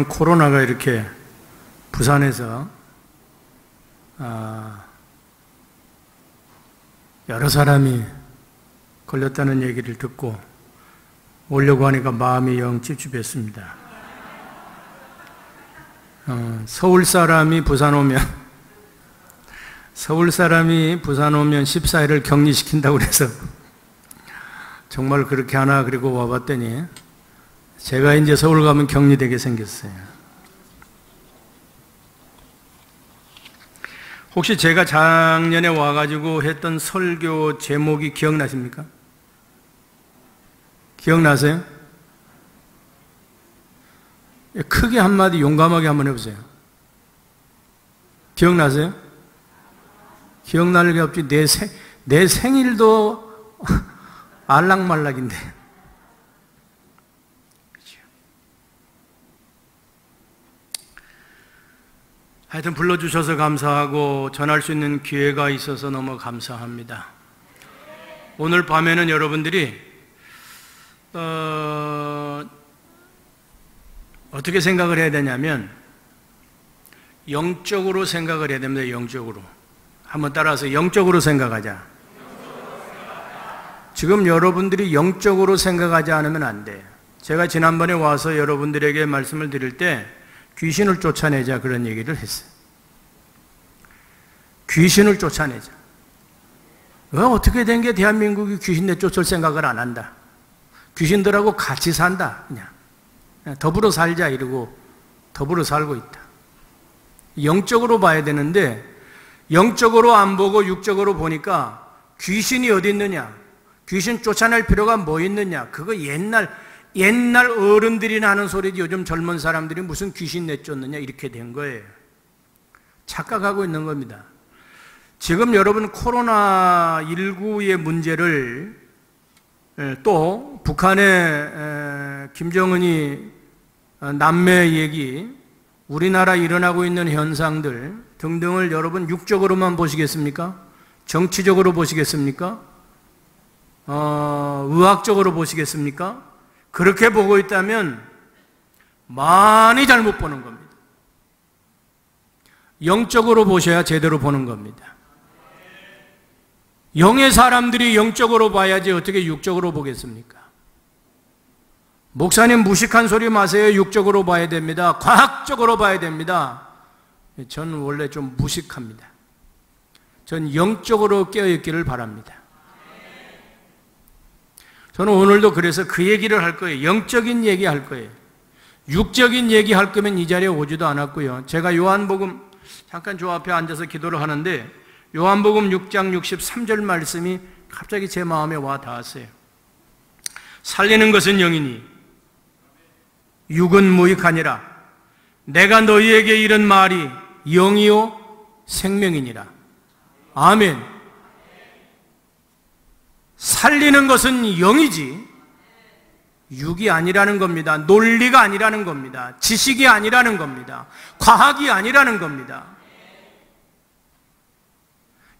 코로나가 이렇게 부산에서 여러 사람이 걸렸다는 얘기를 듣고 오려고 하니까 마음이 영 찝찝했습니다. 서울 사람이 부산 오면 14일을 격리시킨다고 그래서 정말 그렇게 하나 그리고 와봤더니 제가 이제 서울 가면 격리되게 생겼어요. 혹시 제가 작년에 와가지고 했던 설교 제목이 기억나십니까? 기억나세요? 크게 한마디 용감하게 한번 해보세요. 기억나세요? 기억날 게 없지. 내 생일도 알락말락인데. 그렇죠. 하여튼 불러주셔서 감사하고 전할 수 있는 기회가 있어서 너무 감사합니다. 오늘 밤에는 여러분들이 어떻게 생각을 해야 되냐면 영적으로 생각을 해야 됩니다. 영적으로. 한번 따라서 영적으로 생각하자. 지금 여러분들이 영적으로 생각하지 않으면 안 돼요. 제가 지난번에 와서 여러분들에게 말씀을 드릴 때 귀신을 쫓아내자 그런 얘기를 했어요. 귀신을 쫓아내자. 왜 어떻게 된 게 대한민국이 귀신 내쫓을 생각을 안 한다. 귀신들하고 같이 산다. 그냥 더불어 살자 이러고 더불어 살고 있다. 영적으로 봐야 되는데 영적으로 안 보고 육적으로 보니까 귀신이 어디 있느냐? 귀신 쫓아낼 필요가 뭐 있느냐? 그거 옛날 어른들이나 하는 소리지 요즘 젊은 사람들이 무슨 귀신 내쫓느냐 이렇게 된 거예요. 착각하고 있는 겁니다. 지금 여러분 코로나19의 문제를 또 북한의 김정은이 남매 얘기, 우리나라 일어나고 있는 현상들 등등을 여러분 육적으로만 보시겠습니까? 정치적으로 보시겠습니까? 의학적으로 보시겠습니까? 그렇게 보고 있다면 많이 잘못 보는 겁니다. 영적으로 보셔야 제대로 보는 겁니다. 영의 사람들이 영적으로 봐야지 어떻게 육적으로 보겠습니까? 목사님 무식한 소리 마세요. 육적으로 봐야 됩니다. 과학적으로 봐야 됩니다. 저는 원래 좀 무식합니다. 전 영적으로 깨어있기를 바랍니다. 저는 오늘도 그래서 그 얘기를 할 거예요. 영적인 얘기 할 거예요. 육적인 얘기 할 거면 이 자리에 오지도 않았고요. 제가 요한복음 잠깐 저 앞에 앉아서 기도를 하는데 요한복음 6장 63절 말씀이 갑자기 제 마음에 와 닿았어요. 살리는 것은 영이니 육은 무익하니라. 내가 너희에게 이른 말이 영이요 생명이니라. 아멘. 살리는 것은 영이지 육이 아니라는 겁니다. 논리가 아니라는 겁니다. 지식이 아니라는 겁니다. 과학이 아니라는 겁니다.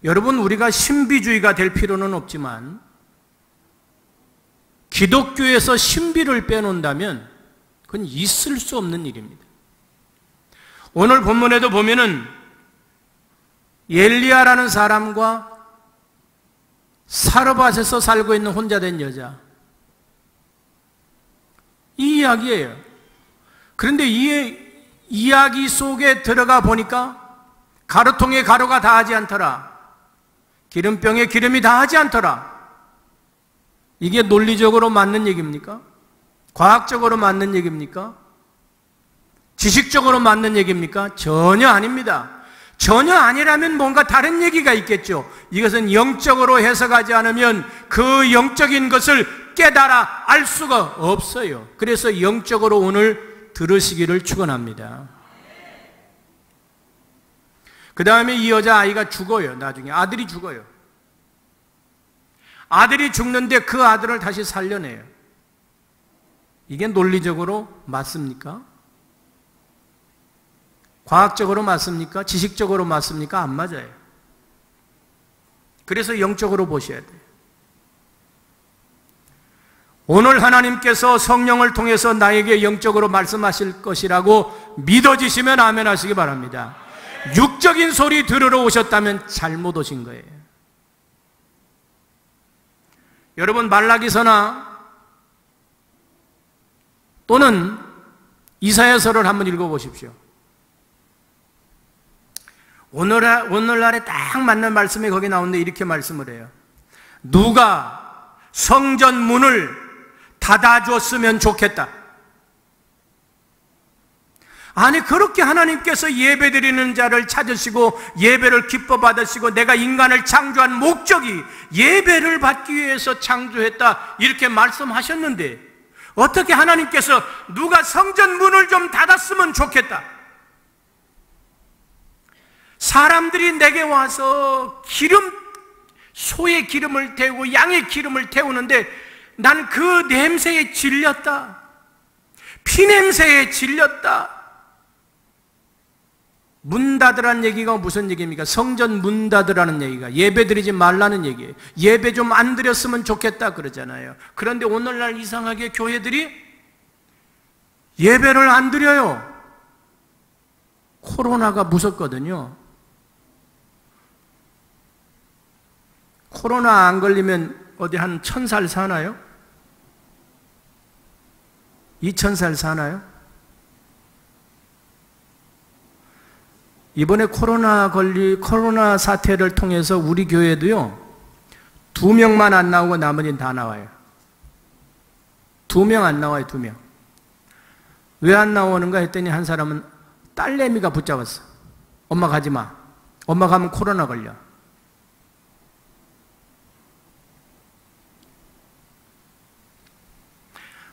여러분, 우리가 신비주의가 될 필요는 없지만 기독교에서 신비를 빼놓는다면 그건 있을 수 없는 일입니다. 오늘 본문에도 보면은 엘리야라는 사람과 사르밧에서 살고 있는 혼자 된 여자, 이 이야기예요. 그런데 이 이야기 속에 들어가 보니까 가루통에 가루가 다하지 않더라. 기름병에 기름이 다하지 않더라. 이게 논리적으로 맞는 얘기입니까? 과학적으로 맞는 얘기입니까? 지식적으로 맞는 얘기입니까? 전혀 아닙니다. 전혀 아니라면 뭔가 다른 얘기가 있겠죠. 이것은 영적으로 해석하지 않으면 그 영적인 것을 깨달아 알 수가 없어요. 그래서 영적으로 오늘 들으시기를 축원합니다. 그 다음에 이 여자아이가 죽어요. 나중에 아들이 죽어요. 아들이 죽는데 그 아들을 다시 살려내요. 이게 논리적으로 맞습니까? 과학적으로 맞습니까? 지식적으로 맞습니까? 안 맞아요. 그래서 영적으로 보셔야 돼요. 오늘 하나님께서 성령을 통해서 나에게 영적으로 말씀하실 것이라고 믿어지시면 아멘 하시기 바랍니다. 육적인 소리 들으러 오셨다면 잘못 오신 거예요. 여러분, 말라기서나 또는 이사야서를 한번 읽어보십시오. 오늘날에 딱 맞는 말씀이 거기 나오는데 이렇게 말씀을 해요. 누가 성전 문을 닫아줬으면 좋겠다. 아니, 그렇게 하나님께서 예배드리는 자를 찾으시고 예배를 기뻐 받으시고 내가 인간을 창조한 목적이 예배를 받기 위해서 창조했다 이렇게 말씀하셨는데 어떻게 하나님께서 누가 성전 문을 좀 닫았으면 좋겠다, 사람들이 내게 와서 소의 기름을 태우고 양의 기름을 태우는데 난 그 냄새에 질렸다, 피냄새에 질렸다. 문 닫으라는 얘기가 무슨 얘기입니까? 성전 문 닫으라는 얘기가 예배 드리지 말라는 얘기예요. 예배 좀 안 드렸으면 좋겠다 그러잖아요. 그런데 오늘날 이상하게 교회들이 예배를 안 드려요. 코로나가 무섭거든요. 코로나 안 걸리면 어디 한 1000살 사나요? 2000살 사나요? 이번에 코로나 사태를 통해서 우리 교회도요, 2명만 안 나오고 나머지는 다 나와요. 2명 안 나와요, 2명. 왜 안 나오는가 했더니 한 사람은 딸내미가 붙잡았어. 엄마 가지 마. 엄마 가면 코로나 걸려.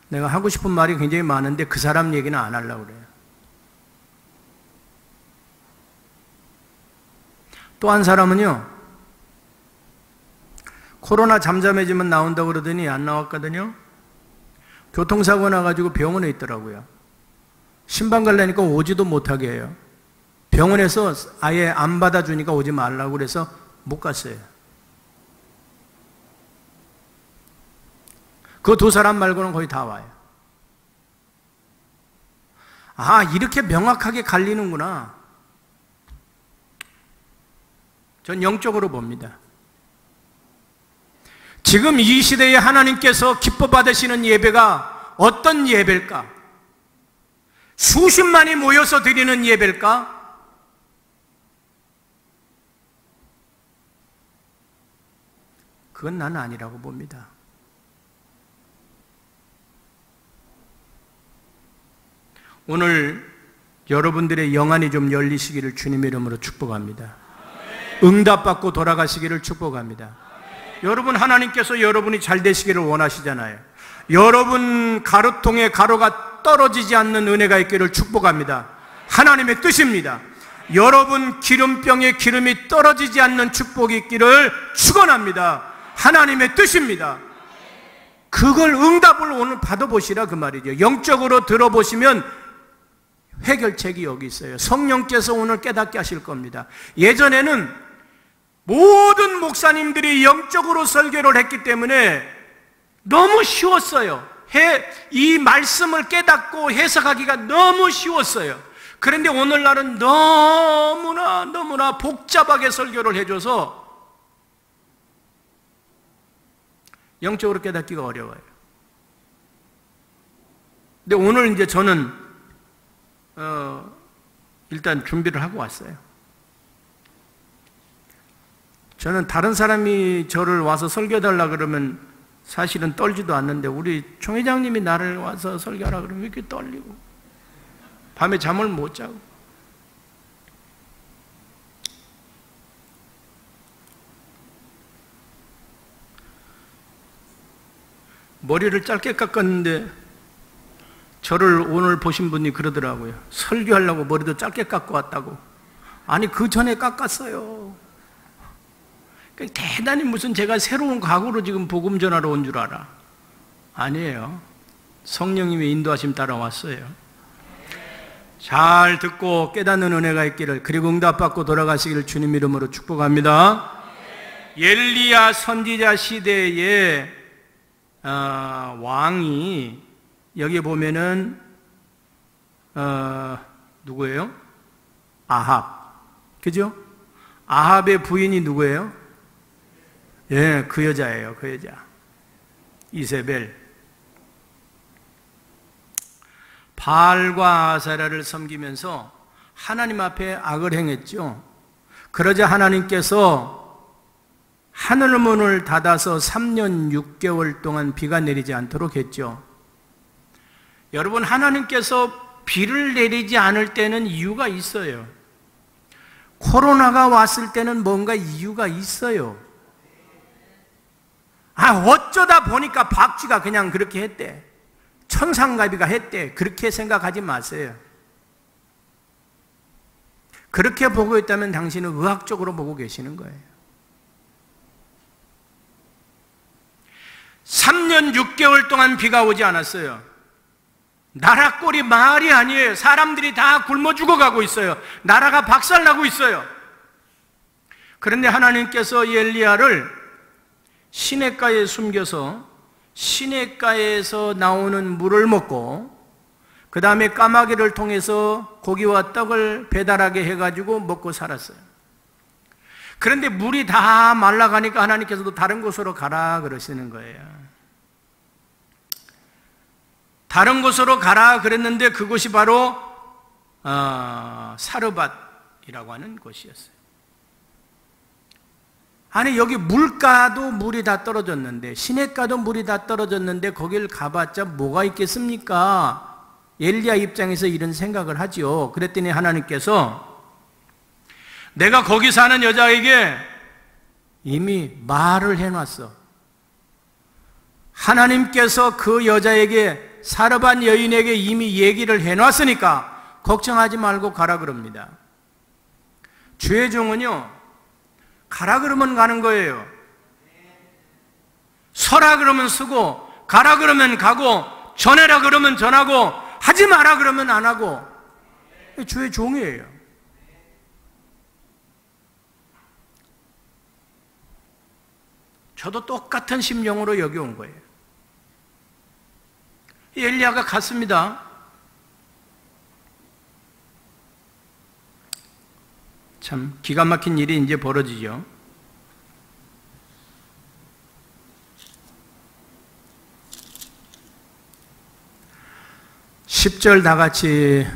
내가 하고 싶은 말이 굉장히 많은데 그 사람 얘기는 안 하려고 그래요. 또 한 사람은요, 코로나 잠잠해지면 나온다고 그러더니 안 나왔거든요. 교통사고 나가지고 병원에 있더라고요. 신방 가려니까 오지도 못하게 해요. 병원에서 아예 안 받아주니까 오지 말라고 그래서 못 갔어요. 그 2사람 말고는 거의 다 와요. 아, 이렇게 명확하게 갈리는구나. 전 영적으로 봅니다. 지금 이 시대에 하나님께서 기뻐 받으시는 예배가 어떤 예배일까? 수십만이 모여서 드리는 예배일까? 그건 나는 아니라고 봅니다. 오늘 여러분들의 영안이 좀 열리시기를 주님의 이름으로 축복합니다. 응답받고 돌아가시기를 축복합니다. 여러분, 하나님께서 여러분이 잘 되시기를 원하시잖아요. 여러분 가루통에 가루가 떨어지지 않는 은혜가 있기를 축복합니다. 하나님의 뜻입니다. 여러분 기름병에 기름이 떨어지지 않는 축복이 있기를 축원합니다. 하나님의 뜻입니다. 그걸 응답을 오늘 받아보시라 그 말이죠. 영적으로 들어보시면 해결책이 여기 있어요. 성령께서 오늘 깨닫게 하실 겁니다. 예전에는 모든 목사님들이 영적으로 설교를 했기 때문에 너무 쉬웠어요. 이 말씀을 깨닫고 해석하기가 너무 쉬웠어요. 그런데 오늘날은 너무나 복잡하게 설교를 해줘서 영적으로 깨닫기가 어려워요. 근데 오늘 이제 저는 일단 준비를 하고 왔어요. 저는 다른 사람이 저를 와서 설교해달라 그러면 사실은 떨지도 않는데 우리 총회장님이 나를 와서 설교하라 그러면 왜 이렇게 떨리고 밤에 잠을 못 자고. 머리를 짧게 깎았는데 저를 오늘 보신 분이 그러더라고요. 설교하려고 머리도 짧게 깎고 왔다고. 아니, 그 전에 깎았어요. 대단히 무슨 제가 새로운 각오로 지금 복음 전하러 온 줄 알아. 아니에요. 성령님의 인도하심 따라 왔어요. 잘 듣고 깨닫는 은혜가 있기를, 그리고 응답받고 돌아가시기를 주님 이름으로 축복합니다. 엘리야 선지자 시대에 왕이 여기 보면은 누구예요? 아합, 그죠? 아합의 부인이 누구예요? 예, 그 여자예요. 그 여자 이세벨. 바알과 아세라를 섬기면서 하나님 앞에 악을 행했죠. 그러자 하나님께서 하늘 문을 닫아서 3년 6개월 동안 비가 내리지 않도록 했죠. 여러분, 하나님께서 비를 내리지 않을 때는 이유가 있어요. 코로나가 왔을 때는 뭔가 이유가 있어요. 어쩌다 보니까 박쥐가 그냥 그렇게 했대. 천상가비가 했대. 그렇게 생각하지 마세요. 그렇게 보고 있다면 당신은 의학적으로 보고 계시는 거예요. 3년 6개월 동안 비가 오지 않았어요. 나라 꼴이 말이 아니에요. 사람들이 다 굶어 죽어가고 있어요. 나라가 박살나고 있어요. 그런데 하나님께서 이 엘리야를 시냇가에 숨겨서 시냇가에서 나오는 물을 먹고 그 다음에 까마귀를 통해서 고기와 떡을 배달하게 해가지고 먹고 살았어요. 그런데 물이 다 말라가니까 하나님께서도 다른 곳으로 가라 그러시는 거예요. 다른 곳으로 가라 그랬는데 그곳이 바로 사르밧이라고 하는 곳이었어요. 아니, 여기 물가도 물이 다 떨어졌는데, 시냇가도 물이 다 떨어졌는데 거길 가봤자 뭐가 있겠습니까? 엘리야 입장에서 이런 생각을 하죠. 그랬더니 하나님께서 내가 거기 사는 여자에게 이미 말을 해놨어. 하나님께서 그 여자에게, 사르밧 여인에게 이미 얘기를 해놨으니까 걱정하지 말고 가라 그럽니다. 주의 종은요, 가라 그러면 가는 거예요. 서라 그러면 쓰고, 가라 그러면 가고, 전해라 그러면 전하고, 하지 마라 그러면 안 하고. 주의 종이에요. 저도 똑같은 심령으로 여기 온 거예요. 엘리야가 갔습니다. 참 기가 막힌 일이 이제 벌어지죠. (10절) 다 같이,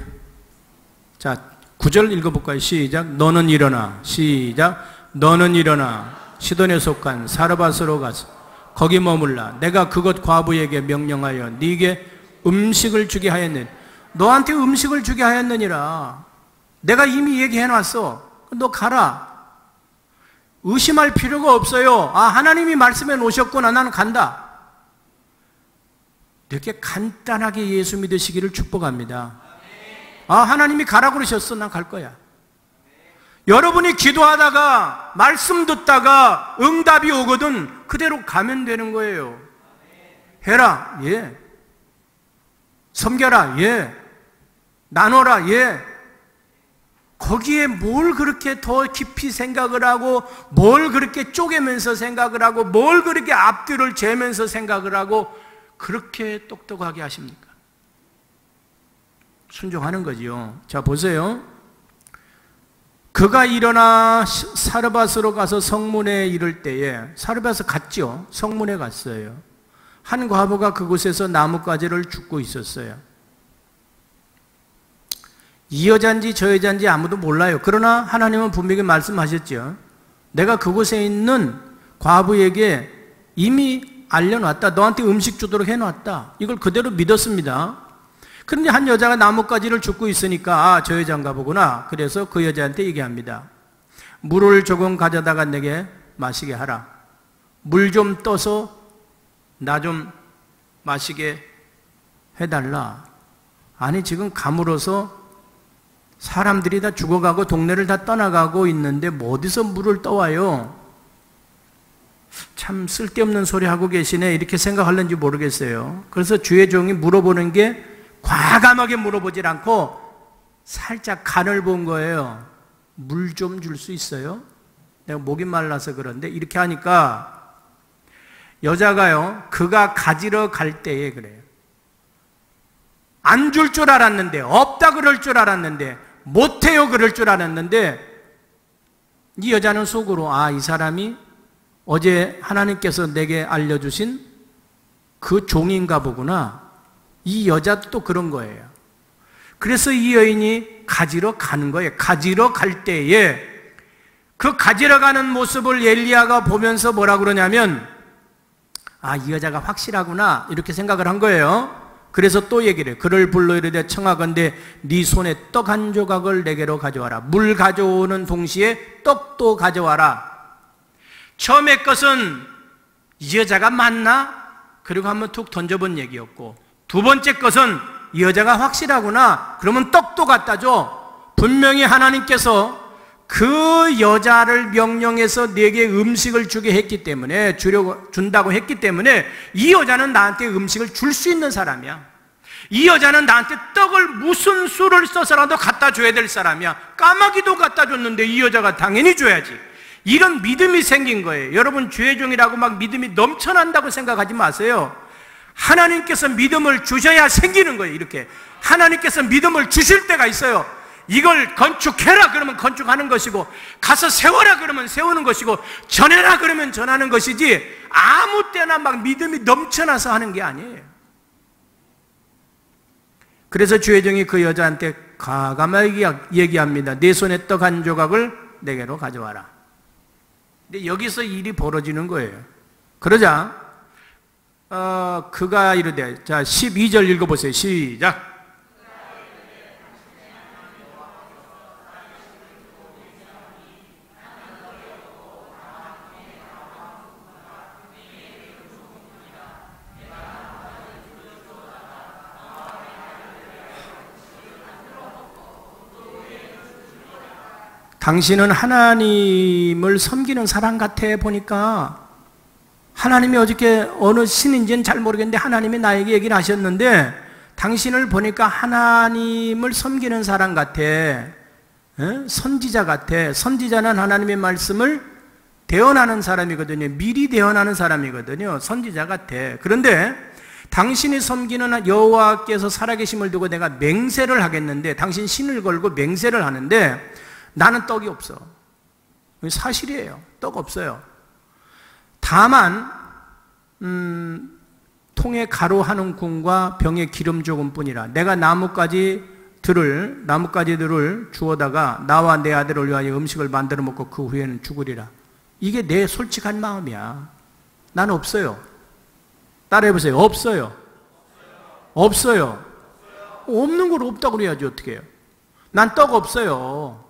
자 9절 읽어볼까요? 시작. 너는 일어나. 시작. 너는 일어나 시돈에 속한 사르밧으로 가서 거기 머물라. 내가 그곳 과부에게 명령하여 네게 음식을 주게 하였느니. 너한테 음식을 주게 하였느니라. 내가 이미 얘기해놨어. 너 가라. 의심할 필요가 없어요. 하나님이 말씀해 놓으셨구나. 나는 간다. 이렇게 간단하게 예수 믿으시기를 축복합니다. 하나님이 가라 그러셨어. 난 갈 거야. 여러분이 기도하다가 말씀 듣다가 응답이 오거든 그대로 가면 되는 거예요. 해라. 예. 섬겨라. 예. 나눠라. 예. 거기에 뭘 그렇게 더 깊이 생각을 하고, 뭘 그렇게 쪼개면서 생각을 하고, 뭘 그렇게 앞뒤를 재면서 생각을 하고 그렇게 똑똑하게 하십니까? 순종하는 거지요. 자, 보세요. 그가 일어나 사르밧으로 가서 성문에 이를 때에, 사르밧에 갔죠. 성문에 갔어요. 한 과부가 그곳에서 나뭇가지를 줍고 있었어요. 이 여자인지 저 여자인지 아무도 몰라요. 그러나 하나님은 분명히 말씀하셨죠. 내가 그곳에 있는 과부에게 이미 알려놨다. 너한테 음식 주도록 해놨다. 이걸 그대로 믿었습니다. 그런데 한 여자가 나뭇가지를 줍고 있으니까 저 여자인가 보구나. 그래서 그 여자한테 얘기합니다. 물을 조금 가져다가 내게 마시게 하라. 물 좀 떠서 나 좀 마시게 해달라. 아니, 지금 가물어서 사람들이 다 죽어가고 동네를 다 떠나가고 있는데 뭐 어디서 물을 떠와요? 참 쓸데없는 소리 하고 계시네, 이렇게 생각하는지 모르겠어요. 그래서 주의 종이 물어보는 게 과감하게 물어보질 않고 살짝 간을 본 거예요. 물 좀 줄 수 있어요? 내가 목이 말라서 그런데. 이렇게 하니까 여자가요, 그가 가지러 갈 때에 그래요. 안 줄 줄 알았는데, 없다 그럴 줄 알았는데, 못해요 그럴 줄 알았는데, 이 여자는 속으로 이 사람이 어제 하나님께서 내게 알려주신 그 종인가 보구나. 이 여자도 또 그런 거예요. 그래서 이 여인이 가지러 가는 거예요. 가지러 갈 때에 그 가지러 가는 모습을 엘리야가 보면서 뭐라 그러냐면 이 여자가 확실하구나 이렇게 생각을 한 거예요. 그래서 또 얘기를 해요. 그를 불러 이르되 청하건대 네 손에 떡 한 조각을 내게로 가져와라. 물 가져오는 동시에 떡도 가져와라. 처음에 것은 이 여자가 맞나? 그리고 한번 툭 던져본 얘기였고, 두 번째 것은 이 여자가 확실하구나. 그러면 떡도 갖다 줘. 분명히 하나님께서 그 여자를 명령해서 내게 음식을 주게 했기 때문에, 준다고 했기 때문에 이 여자는 나한테 음식을 줄 수 있는 사람이야. 이 여자는 나한테 떡을 무슨 수를 써서라도 갖다 줘야 될 사람이야. 까마귀도 갖다 줬는데 이 여자가 당연히 줘야지. 이런 믿음이 생긴 거예요. 여러분, 주의 종이라고 막 믿음이 넘쳐난다고 생각하지 마세요. 하나님께서 믿음을 주셔야 생기는 거예요. 이렇게 하나님께서 믿음을 주실 때가 있어요. 이걸 건축해라 그러면 건축하는 것이고, 가서 세워라 그러면 세우는 것이고, 전해라 그러면 전하는 것이지, 아무 때나 막 믿음이 넘쳐나서 하는 게 아니에요. 그래서 주의 종이 그 여자한테 과감하게 얘기합니다. 네 손에 떡 한 조각을 내게로 가져와라. 근데 여기서 일이 벌어지는 거예요. 그러자 그가 이르되, 자 12절 읽어보세요. 시작. 당신은 하나님을 섬기는 사람 같아. 보니까 하나님이 어저께 어느 신인지는 잘 모르겠는데 하나님이 나에게 얘기를 하셨는데, 당신을 보니까 하나님을 섬기는 사람 같아. 선지자 같아. 선지자는 하나님의 말씀을 대언하는 사람이거든요. 미리 대언하는 사람이거든요. 선지자 같아. 그런데 당신이 섬기는 여호와께서 살아계심을 두고 내가 맹세를 하겠는데, 당신 신을 걸고 맹세를 하는데 나는 떡이 없어. 사실이에요. 떡 없어요. 다만 통에 가루 한 움큼과 병에 기름 조금뿐이라. 내가 나뭇가지들을 주워다가 나와 내 아들을 위하여 음식을 만들어 먹고 그 후에는 죽으리라. 이게 내 솔직한 마음이야. 나는 없어요. 따라해보세요. 없어요. 없어요. 없는 걸 없다고 그래야지 어떻게 해요. 난 떡 없어요.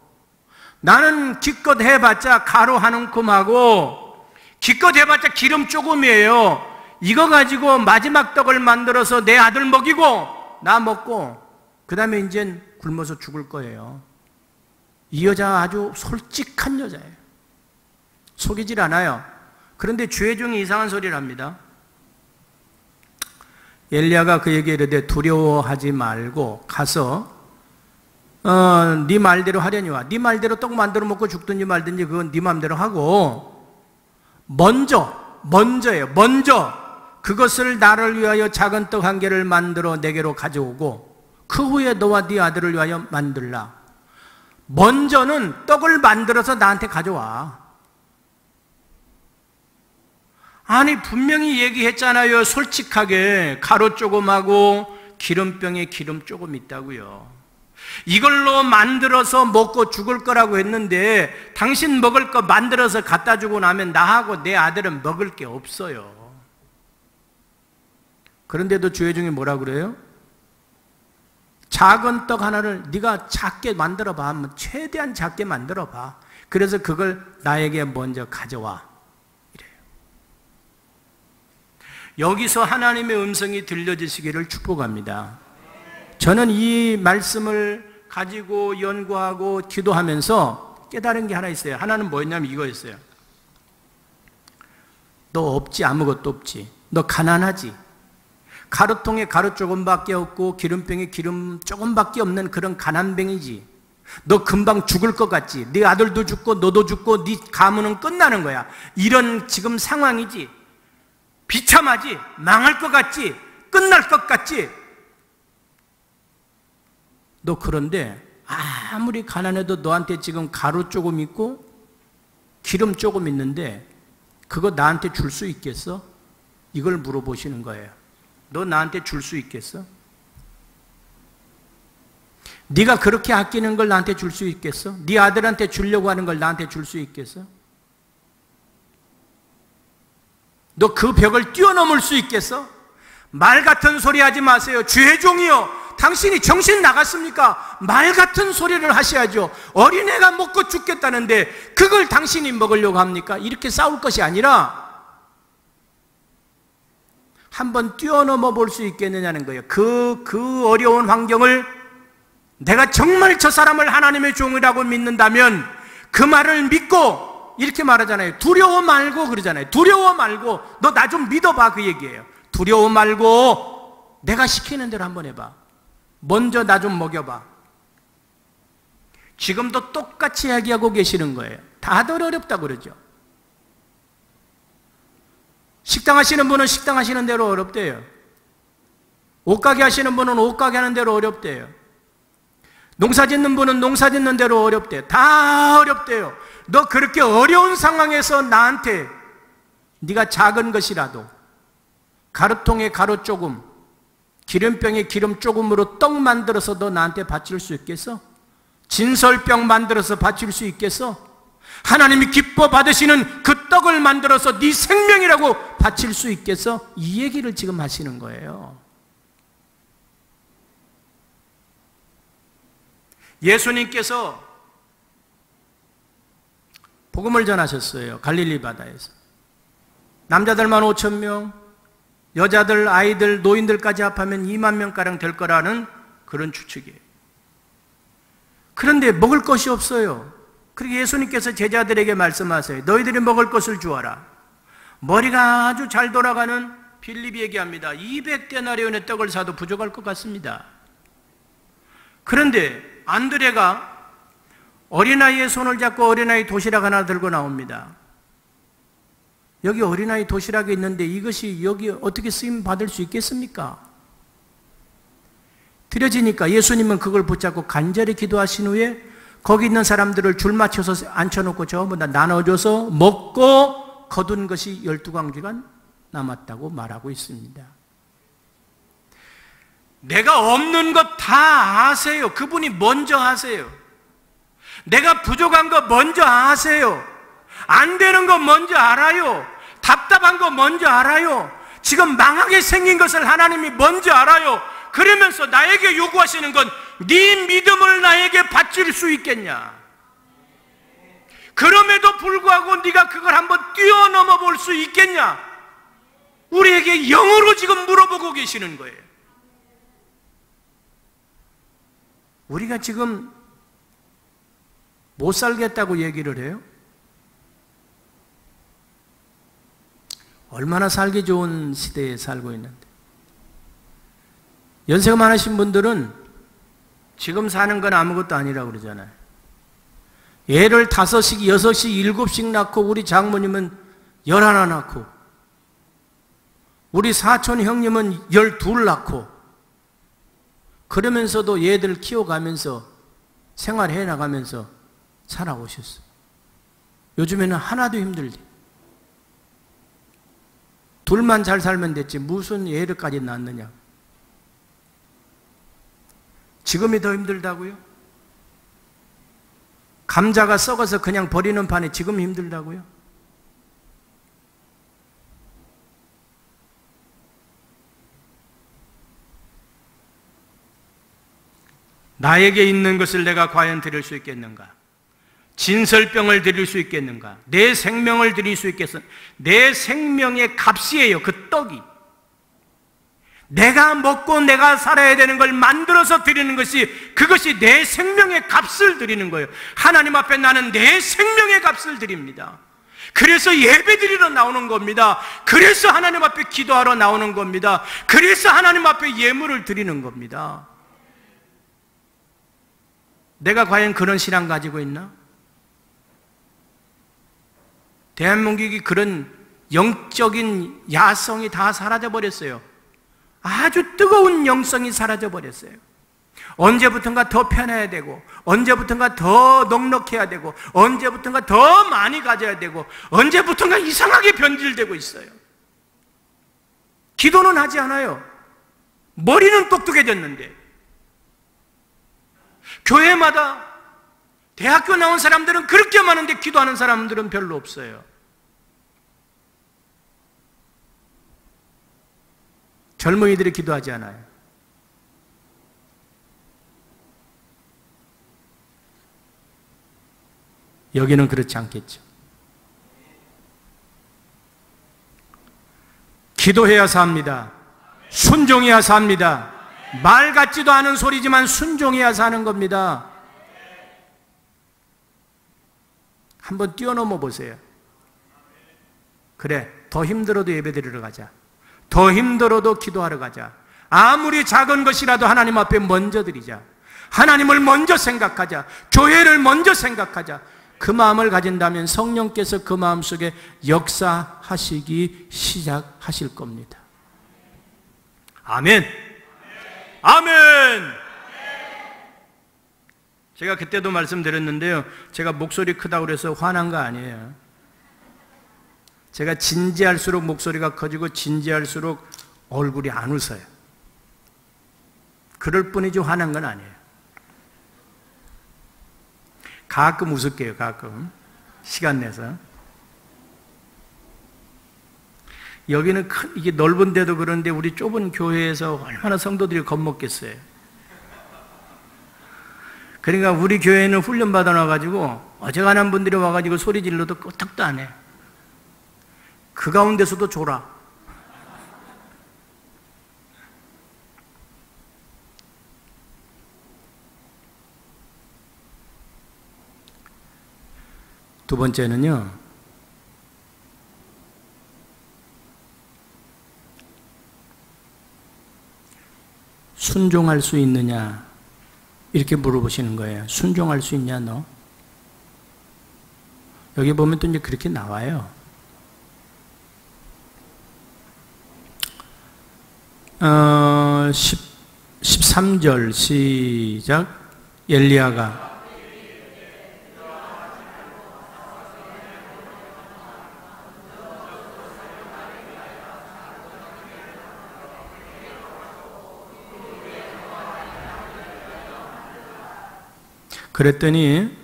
나는 기껏 해봤자 가루 한 움큼하고 기껏 해봤자 기름 조금이에요. 이거 가지고 마지막 떡을 만들어서 내 아들 먹이고 나 먹고 그 다음에 이젠 굶어서 죽을 거예요. 이 여자 아주 솔직한 여자예요. 속이질 않아요. 그런데 주의 종이 이상한 소리를 합니다. 엘리야가 그에게 이르되 두려워하지 말고 가서 네 말대로 하려니와, 네 말대로 떡 만들어 먹고 죽든지 말든지 그건 네 마음대로 하고, 먼저 그것을 나를 위하여 작은 떡 한 개를 만들어 내게로 가져오고 그 후에 너와 네 아들을 위하여 만들라. 먼저는 떡을 만들어서 나한테 가져와. 아니 분명히 얘기했잖아요. 솔직하게 가루 조금하고 기름병에 기름 조금 있다고요. 이걸로 만들어서 먹고 죽을 거라고 했는데 당신 먹을 거 만들어서 갖다 주고 나면 나하고 내 아들은 먹을 게 없어요. 그런데도 주의 종이 뭐라 그래요? 작은 떡 하나를 네가 작게 만들어 봐. 최대한 작게 만들어 봐. 그래서 그걸 나에게 먼저 가져와. 이래요. 여기서 하나님의 음성이 들려지시기를 축복합니다. 저는 이 말씀을 가지고 연구하고 기도하면서 깨달은 게 하나 있어요. 하나는 뭐였냐면 이거였어요. 너 없지. 아무것도 없지. 너 가난하지. 가루통에 가루 조금밖에 없고 기름병에 기름 조금밖에 없는 그런 가난뱅이지. 너 금방 죽을 것 같지. 네 아들도 죽고 너도 죽고 네 가문은 끝나는 거야. 이런 지금 상황이지. 비참하지? 망할 것 같지? 끝날 것 같지? 너 그런데 아무리 가난해도 너한테 지금 가루 조금 있고 기름 조금 있는데 그거 나한테 줄 수 있겠어? 이걸 물어보시는 거예요. 너 나한테 줄 수 있겠어? 네가 그렇게 아끼는 걸 나한테 줄 수 있겠어? 네 아들한테 주려고 하는 걸 나한테 줄 수 있겠어? 너 그 벽을 뛰어넘을 수 있겠어? 말 같은 소리 하지 마세요. 주의 종이요, 당신이 정신 나갔습니까? 말 같은 소리를 하셔야죠. 어린애가 먹고 죽겠다는데 그걸 당신이 먹으려고 합니까? 이렇게 싸울 것이 아니라 한번 뛰어넘어 볼 수 있겠느냐는 거예요. 그 어려운 환경을 내가 정말 저 사람을 하나님의 종이라고 믿는다면 그 말을 믿고, 이렇게 말하잖아요. 두려워 말고 그러잖아요. 두려워 말고 너 나 좀 믿어봐, 그 얘기예요. 두려워 말고 내가 시키는 대로 한번 해봐. 먼저 나 좀 먹여봐. 지금도 똑같이 이야기하고 계시는 거예요. 다들 어렵다고 그러죠. 식당 하시는 분은 식당 하시는 대로 어렵대요. 옷가게 하시는 분은 옷가게 하는 대로 어렵대요. 농사 짓는 분은 농사 짓는 대로 어렵대요. 다 어렵대요. 너 그렇게 어려운 상황에서 나한테 네가 작은 것이라도 가루통에 가루 조금, 기름병에 기름 조금으로 떡 만들어서 너 나한테 바칠 수 있겠어? 진설병 만들어서 바칠 수 있겠어? 하나님이 기뻐 받으시는 그 떡을 만들어서 네 생명이라고 바칠 수 있겠어? 이 얘기를 지금 하시는 거예요. 예수님께서 복음을 전하셨어요. 갈릴리 바다에서. 남자들만 5,000명, 여자들, 아이들, 노인들까지 합하면 2만 명가량 될 거라는 그런 추측이에요. 그런데 먹을 것이 없어요. 그리고 예수님께서 제자들에게 말씀하세요. 너희들이 먹을 것을 주어라. 머리가 아주 잘 돌아가는 빌립이 얘기합니다. 200데나리온의 떡을 사도 부족할 것 같습니다. 그런데 안드레가 어린아이의 손을 잡고 어린아이 도시락 하나 들고 나옵니다. 여기 어린아이 도시락이 있는데 이것이 여기 어떻게 쓰임 받을 수 있겠습니까? 드려지니까 예수님은 그걸 붙잡고 간절히 기도하신 후에 거기 있는 사람들을 줄 맞춰서 앉혀놓고 전부 다 나눠줘서 먹고 거둔 것이 12광주가 남았다고 말하고 있습니다. 내가 없는 것 다 아세요. 그분이 먼저 아세요. 내가 부족한 거 먼저 아세요. 안 되는 거 먼저 알아요. 답답한 거 먼저 알아요. 지금 망하게 생긴 것을 하나님이 먼저 알아요. 그러면서 나에게 요구하시는 건 네 믿음을 나에게 바칠 수 있겠냐? 그럼에도 불구하고 네가 그걸 한번 뛰어넘어 볼 수 있겠냐? 우리에게 영으로 지금 물어보고 계시는 거예요. 우리가 지금 못 살겠다고 얘기를 해요? 얼마나 살기 좋은 시대에 살고 있는데. 연세가 많으신 분들은 지금 사는 건 아무것도 아니라고 그러잖아요. 애를 5씩, 6씩, 7씩 낳고 우리 장모님은 11 낳고 우리 사촌 형님은 12 낳고 그러면서도 얘들 키워가면서 생활해 나가면서 살아오셨어요. 요즘에는 하나도 힘들대. 둘만 잘 살면 됐지 무슨 애를까지 낳느냐. 지금이 더 힘들다고요? 감자가 썩어서 그냥 버리는 판에 지금 힘들다고요? 나에게 있는 것을 내가 과연 드릴 수 있겠는가? 진설병을 드릴 수 있겠는가? 내 생명을 드릴 수 있겠어? 내 생명의 값이에요, 그 떡이. 내가 먹고 내가 살아야 되는 걸 만들어서 드리는 것이, 그것이 내 생명의 값을 드리는 거예요. 하나님 앞에 나는 내 생명의 값을 드립니다. 그래서 예배 드리러 나오는 겁니다. 그래서 하나님 앞에 기도하러 나오는 겁니다. 그래서 하나님 앞에 예물을 드리는 겁니다. 내가 과연 그런 신앙 가지고 있나? 대한민국이 그런 영적인 야성이 다 사라져버렸어요. 아주 뜨거운 영성이 사라져버렸어요. 언제부턴가 더 편해야 되고, 언제부턴가 더 넉넉해야 되고, 언제부턴가 더 많이 가져야 되고, 언제부턴가 이상하게 변질되고 있어요. 기도는 하지 않아요. 머리는 똑똑해졌는데. 교회마다 대학교 나온 사람들은 그렇게 많은데 기도하는 사람들은 별로 없어요. 젊은이들이 기도하지 않아요. 여기는 그렇지 않겠죠. 기도해야 삽니다. 순종해야 삽니다. 말 같지도 않은 소리지만 순종해야 사는 겁니다. 한번 뛰어넘어 보세요. 그래, 더 힘들어도 예배드리러 가자. 더 힘들어도 기도하러 가자. 아무리 작은 것이라도 하나님 앞에 먼저 드리자. 하나님을 먼저 생각하자. 교회를 먼저 생각하자. 그 마음을 가진다면 성령께서 그 마음속에 역사하시기 시작하실 겁니다. 아멘. 아멘. 제가 그때도 말씀드렸는데요, 제가 목소리 크다고 그래서 화난 거 아니에요. 제가 진지할수록 목소리가 커지고 진지할수록 얼굴이 안 웃어요. 그럴 뿐이지 화난 건 아니에요. 가끔 웃을게요. 가끔 시간 내서. 여기는 이게 넓은데도 그런데 우리 좁은 교회에서 얼마나 성도들이 겁먹겠어요. 그러니까 우리 교회는 훈련 받아 놔가지고 어지간한 분들이 와가지고 소리 질러도 끄떡도 안 해. 그 가운데서도 졸아. 두 번째는요, 순종할 수 있느냐 이렇게 물어보시는 거예요. 순종할 수 있냐 너? 여기 보면 또 이제 그렇게 나와요. 13절 시작. 엘리야가 그랬더니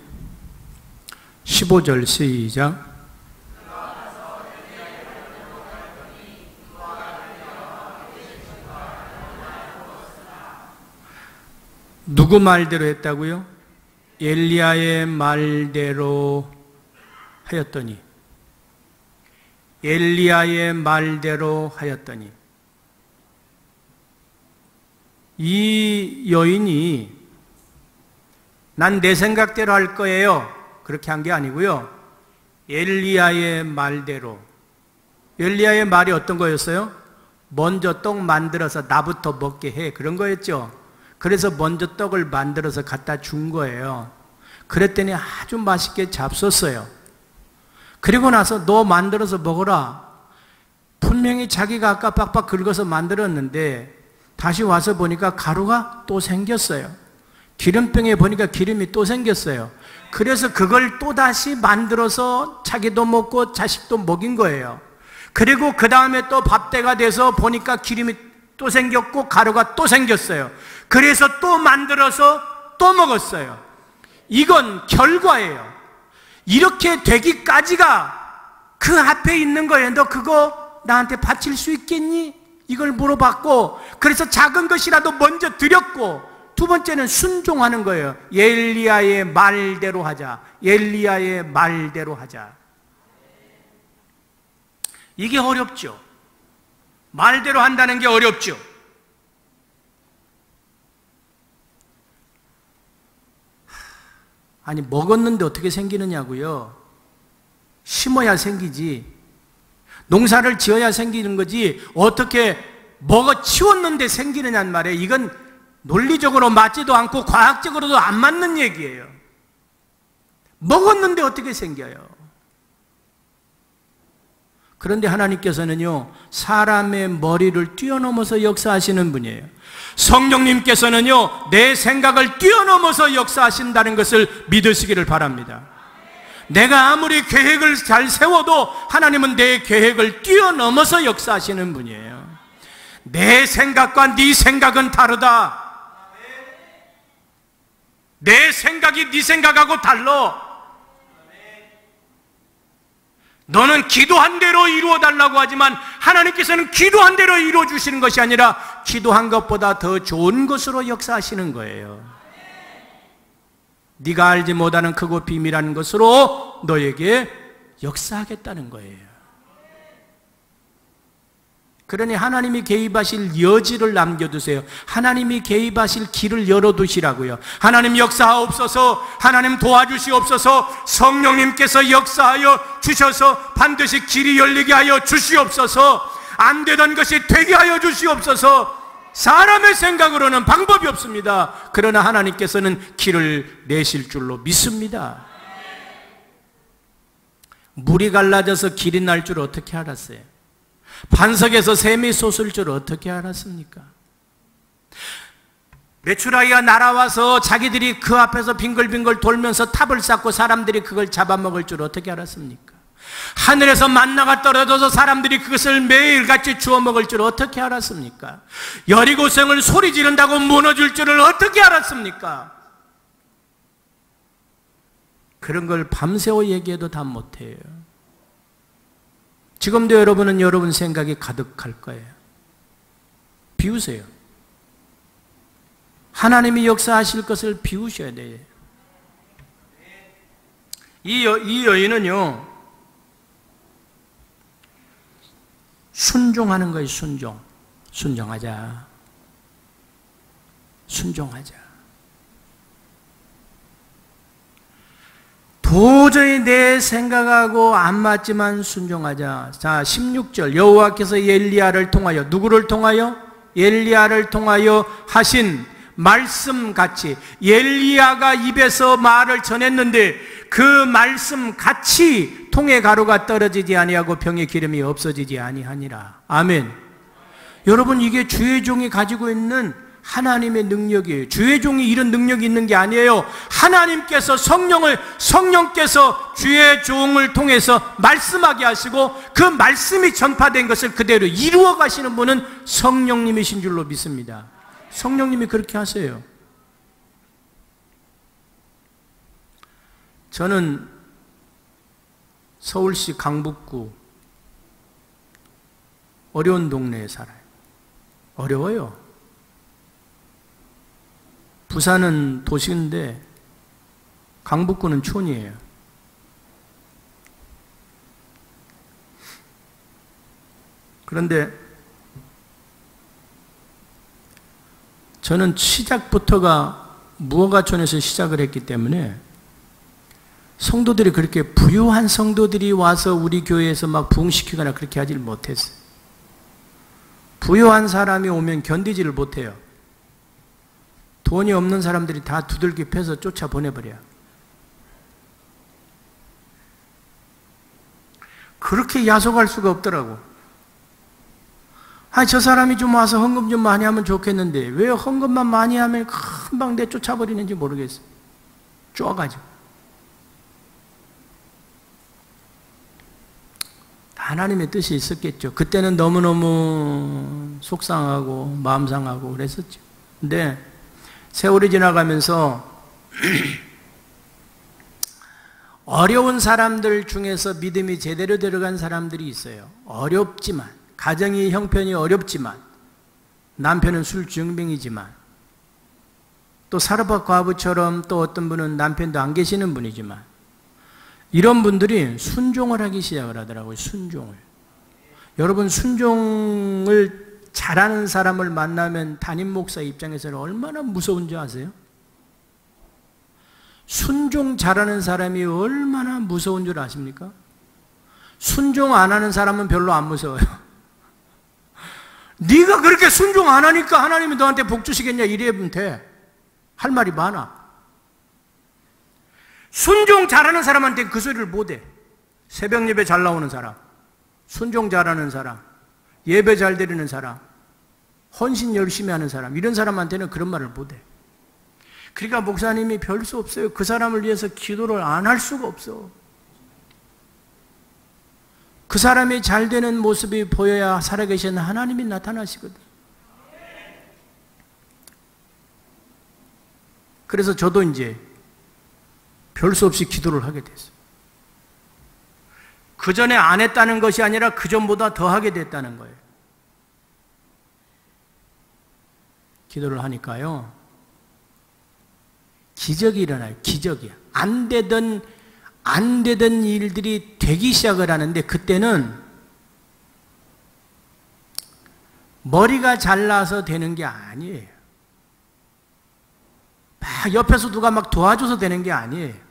15절 시작. 누구 말대로 했다고요? 엘리야의 말대로 하였더니, 엘리야의 말대로 하였더니, 이 여인이 난 내 생각대로 할 거예요 그렇게 한 게 아니고요, 엘리야의 말대로. 엘리야의 말이 어떤 거였어요? 먼저 떡 만들어서 나부터 먹게 해, 그런 거였죠. 그래서 먼저 떡을 만들어서 갖다 준 거예요. 그랬더니 아주 맛있게 잡섰어요. 그리고 나서 너 만들어서 먹어라. 분명히 자기가 아까 빡빡 긁어서 만들었는데 다시 와서 보니까 가루가 또 생겼어요. 기름병에 보니까 기름이 또 생겼어요. 그래서 그걸 또다시 만들어서 자기도 먹고 자식도 먹인 거예요. 그리고 그 다음에 또 밥때가 돼서 보니까 기름이 또 생겼고 가루가 또 생겼어요. 그래서 또 만들어서 또 먹었어요. 이건 결과예요. 이렇게 되기까지가 그 앞에 있는 거예요. 너 그거 나한테 바칠 수 있겠니? 이걸 물어봤고, 그래서 작은 것이라도 먼저 드렸고, 두 번째는 순종하는 거예요. 엘리야의 말대로 하자. 엘리야의 말대로 하자. 이게 어렵죠. 말대로 한다는 게 어렵죠. 아니, 먹었는데 어떻게 생기느냐고요. 심어야 생기지. 농사를 지어야 생기는 거지 어떻게 먹어 치웠는데 생기느냐는 말이에요. 이건 논리적으로 맞지도 않고 과학적으로도 안 맞는 얘기예요. 먹었는데 어떻게 생겨요? 그런데 하나님께서는요, 사람의 머리를 뛰어넘어서 역사하시는 분이에요. 성령님께서는요, 내 생각을 뛰어넘어서 역사하신다는 것을 믿으시기를 바랍니다. 내가 아무리 계획을 잘 세워도 하나님은 내 계획을 뛰어넘어서 역사하시는 분이에요. 내 생각과 네 생각은 다르다. 내 생각이 네 생각하고 달라. 너는 기도한 대로 이루어달라고 하지만 하나님께서는 기도한 대로 이루어주시는 것이 아니라 기도한 것보다 더 좋은 것으로 역사하시는 거예요. 네가 알지 못하는 크고 비밀한 것으로 너에게 역사하겠다는 거예요. 그러니 하나님이 개입하실 여지를 남겨두세요. 하나님이 개입하실 길을 열어두시라고요. 하나님 역사하옵소서, 하나님 도와주시옵소서, 성령님께서 역사하여 주셔서 반드시 길이 열리게 하여 주시옵소서, 안 되던 것이 되게 하여 주시옵소서. 사람의 생각으로는 방법이 없습니다. 그러나 하나님께서는 길을 내실 줄로 믿습니다. 물이 갈라져서 길이 날 줄 어떻게 알았어요? 반석에서 샘이 솟을 줄 어떻게 알았습니까? 메추라기가 날아와서 자기들이 그 앞에서 빙글빙글 돌면서 탑을 쌓고 사람들이 그걸 잡아먹을 줄 어떻게 알았습니까? 하늘에서 만나가 떨어져서 사람들이 그것을 매일같이 주워 먹을 줄 어떻게 알았습니까? 여리고성을 소리 지른다고 무너질 줄을 어떻게 알았습니까? 그런 걸 밤새워 얘기해도 다 못해요. 지금도 여러분은 여러분 생각이 가득할 거예요. 비우세요. 하나님이 역사하실 것을 비우셔야 돼요. 이 여인은요, 순종하는 거예요. 순종하자. 도저히 내 생각하고 안 맞지만 순종하자. 자, 16절 여호와께서 엘리야를 통하여, 누구를 통하여? 엘리야를 통하여 하신 말씀같이, 엘리야가 입에서 말을 전했는데 그 말씀같이 통에 가루가 떨어지지 아니하고 병에 기름이 없어지지 아니하니라. 아멘. 여러분, 이게 주의 종이 가지고 있는 하나님의 능력이에요. 주의 종이 이런 능력이 있는 게 아니에요. 하나님께서 성령께서 주의 종을 통해서 말씀하게 하시고 그 말씀이 전파된 것을 그대로 이루어 가시는 분은 성령님이신 줄로 믿습니다. 성령님이 그렇게 하세요. 저는 서울시 강북구 어려운 동네에 살아요. 어려워요. 부산은 도시인데 강북구는 촌이에요. 그런데 저는 시작부터가 무허가촌에서 시작을 했기 때문에 성도들이 그렇게 부유한 성도들이 와서 우리 교회에서 막 부흥시키거나 그렇게 하질 못했어요. 부유한 사람이 오면 견디지를 못해요. 돈이 없는 사람들이 다 두들겨 패서 쫓아보내버려요. 그렇게 야속할 수가 없더라고. 저 사람이 좀 와서 헌금 좀 많이 하면 좋겠는데 왜 헌금만 많이 하면 금방 내쫓아버리는지 모르겠어요. 쪼아가지고. 하나님의 뜻이 있었겠죠. 그때는 너무너무 속상하고 마음 상하고 그랬었죠. 근데 세월이 지나가면서 어려운 사람들 중에서 믿음이 제대로 들어간 사람들이 있어요. 어렵지만, 가정이 형편이 어렵지만, 남편은 술주정뱅이지만, 또 사르밧 과부처럼 또 어떤 분은 남편도 안 계시는 분이지만, 이런 분들이 순종을 하기 시작을 하더라고요. 순종을. 여러분, 순종을 잘하는 사람을 만나면 담임 목사 입장에서는 얼마나 무서운 줄 아세요? 순종 잘하는 사람이 얼마나 무서운 줄 아십니까? 순종 안 하는 사람은 별로 안 무서워요. 네가 그렇게 순종 안 하니까 하나님이 너한테 복 주시겠냐 이래면 돼. 할 말이 많아. 순종 잘하는 사람한테 그 소리를 못해. 새벽 예배 잘 나오는 사람, 순종 잘하는 사람, 예배 잘 드리는 사람, 헌신 열심히 하는 사람, 이런 사람한테는 그런 말을 못해. 그러니까 목사님이 별 수 없어요. 그 사람을 위해서 기도를 안 할 수가 없어. 그 사람이 잘 되는 모습이 보여야 살아계신 하나님이 나타나시거든. 그래서 저도 이제 별 수 없이 기도를 하게 됐어요. 그 전에 안 했다는 것이 아니라 그 전보다 더 하게 됐다는 거예요. 기도를 하니까요, 기적이 일어나요. 기적이야. 안 되던 일들이 되기 시작을 하는데, 그때는 머리가 잘나서 되는 게 아니에요. 막 옆에서 누가 막 도와줘서 되는 게 아니에요.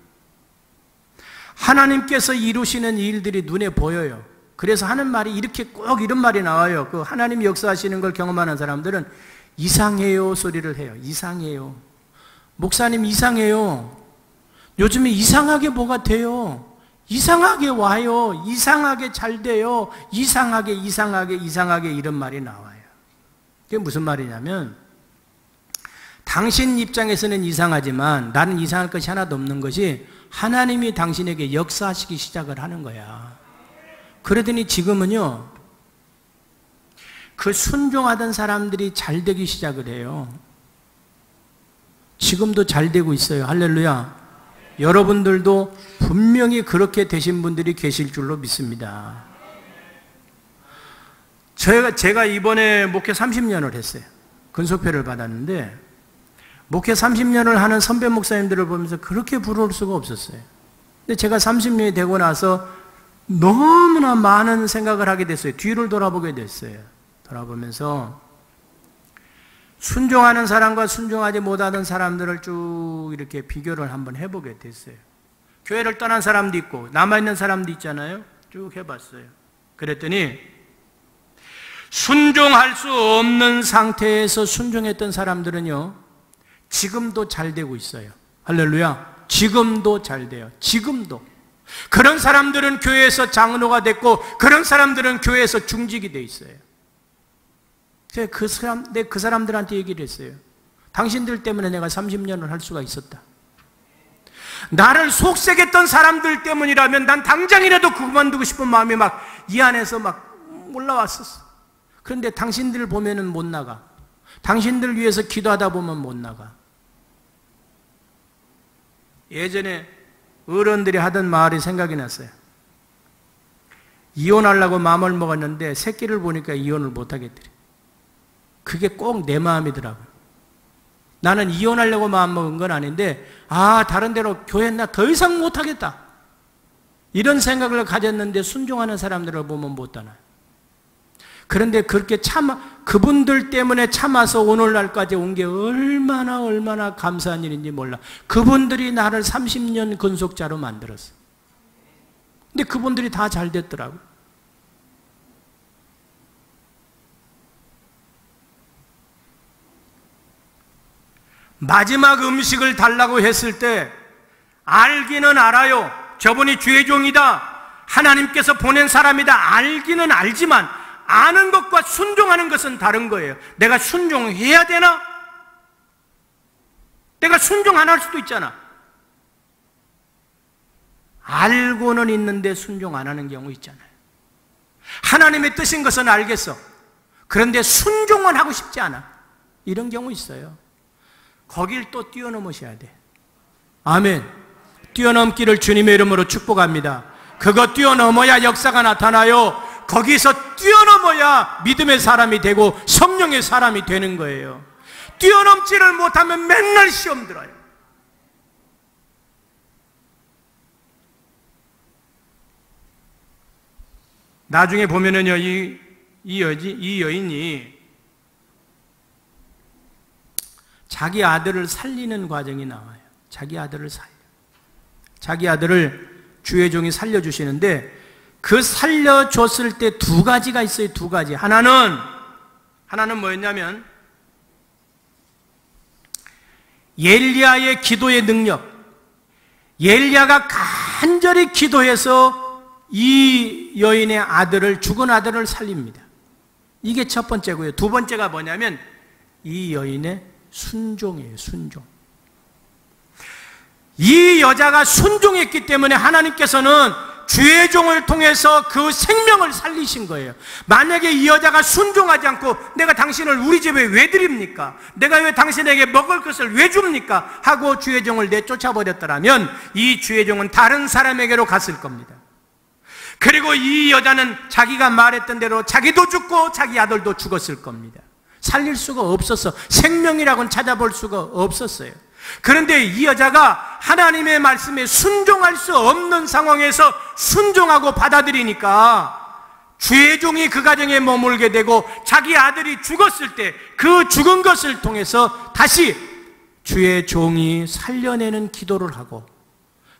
하나님께서 이루시는 일들이 눈에 보여요. 그래서 하는 말이 이렇게 꼭 이런 말이 나와요. 그 하나님이 역사하시는 걸 경험하는 사람들은 이상해요 소리를 해요. 이상해요. 목사님 이상해요. 요즘에 이상하게 뭐가 돼요. 이상하게 와요. 이상하게 잘 돼요. 이상하게 이런 말이 나와요. 그게 무슨 말이냐면, 당신 입장에서는 이상하지만 나는 이상할 것이 하나도 없는 것이 하나님이 당신에게 역사하시기 시작을 하는 거야. 그러더니 지금은요, 그 순종하던 사람들이 잘 되기 시작을 해요. 지금도 잘 되고 있어요. 할렐루야. 여러분들도 분명히 그렇게 되신 분들이 계실 줄로 믿습니다. 제가 이번에 목회 30년을 했어요. 근속회를 받았는데, 목회 30년을 하는 선배 목사님들을 보면서 그렇게 부러울 수가 없었어요. 근데 제가 30년이 되고 나서 너무나 많은 생각을 하게 됐어요. 뒤를 돌아보게 됐어요. 돌아보면서 순종하는 사람과 순종하지 못하는 사람들을 쭉 이렇게 비교를 한번 해보게 됐어요. 교회를 떠난 사람도 있고 남아있는 사람도 있잖아요. 쭉 해봤어요. 그랬더니 순종할 수 없는 상태에서 순종했던 사람들은요, 지금도 잘 되고 있어요. 할렐루야. 지금도 잘 돼요. 지금도. 그런 사람들은 교회에서 장로가 됐고, 그런 사람들은 교회에서 중직이 돼 있어요. 그 사람들한테 얘기를 했어요. 당신들 때문에 내가 30년을 할 수가 있었다. 나를 속색했던 사람들 때문이라면 난 당장이라도 그만두고 싶은 마음이 막 이 안에서 막 올라왔었어. 그런데 당신들 보면은 못 나가. 당신들 위해서 기도하다 보면 못 나가. 예전에 어른들이 하던 말이 생각이 났어요. 이혼하려고 마음을 먹었는데 새끼를 보니까 이혼을 못 하겠더래. 그게 꼭 내 마음이더라고요. 나는 이혼하려고 마음 먹은 건 아닌데, 다른 데로 교회 나 더 이상 못 하겠다, 이런 생각을 가졌는데 순종하는 사람들을 보면 못 따나요. 그런데 그렇게 그분들 때문에 참아서 오늘날까지 온 게 얼마나 감사한 일인지 몰라. 그분들이 나를 30년 근속자로 만들었어. 근데 그분들이 다 잘 됐더라고. 마지막 음식을 달라고 했을 때 알기는 알아요. 저분이 주의 종이다, 하나님께서 보낸 사람이다, 알기는 알지만 아는 것과 순종하는 것은 다른 거예요. 내가 순종해야 되나? 내가 순종 안 할 수도 있잖아. 알고는 있는데 순종 안 하는 경우 있잖아요. 하나님의 뜻인 것은 알겠어. 그런데 순종은 하고 싶지 않아. 이런 경우 있어요. 거길 또 뛰어넘으셔야 돼. 아멘. 뛰어넘기를 주님의 이름으로 축복합니다. 그거 뛰어넘어야 역사가 나타나요. 거기서 뛰어넘어야 믿음의 사람이 되고 성령의 사람이 되는 거예요. 뛰어넘지를 못하면 맨날 시험 들어요. 나중에 보면은요, 이 여인이 자기 아들을 살리는 과정이 나와요. 자기 아들을 주의 종이 살려주시는데, 그 살려줬을 때 두 가지가 있어요. 두 가지. 하나는 뭐였냐면 엘리야의 기도의 능력. 엘리야가 간절히 기도해서 이 여인의 아들을, 죽은 아들을 살립니다. 이게 첫 번째고요. 두 번째가 뭐냐면 이 여인의 순종이에요. 순종. 이 여자가 순종했기 때문에 하나님께서는 주의 종을 통해서 그 생명을 살리신 거예요. 만약에 이 여자가 순종하지 않고 내가 당신을 우리 집에 왜 드립니까? 내가 왜 당신에게 먹을 것을 왜 줍니까? 하고 주의 종을 내쫓아버렸더라면 이 주의 종은 다른 사람에게로 갔을 겁니다. 그리고 이 여자는 자기가 말했던 대로 자기도 죽고 자기 아들도 죽었을 겁니다. 살릴 수가 없었어. 생명이라고는 찾아볼 수가 없었어요. 그런데 이 여자가 하나님의 말씀에 순종할 수 없는 상황에서 순종하고 받아들이니까 주의 종이 그 가정에 머물게 되고 자기 아들이 죽었을 때 그 죽은 것을 통해서 다시 주의 종이 살려내는 기도를 하고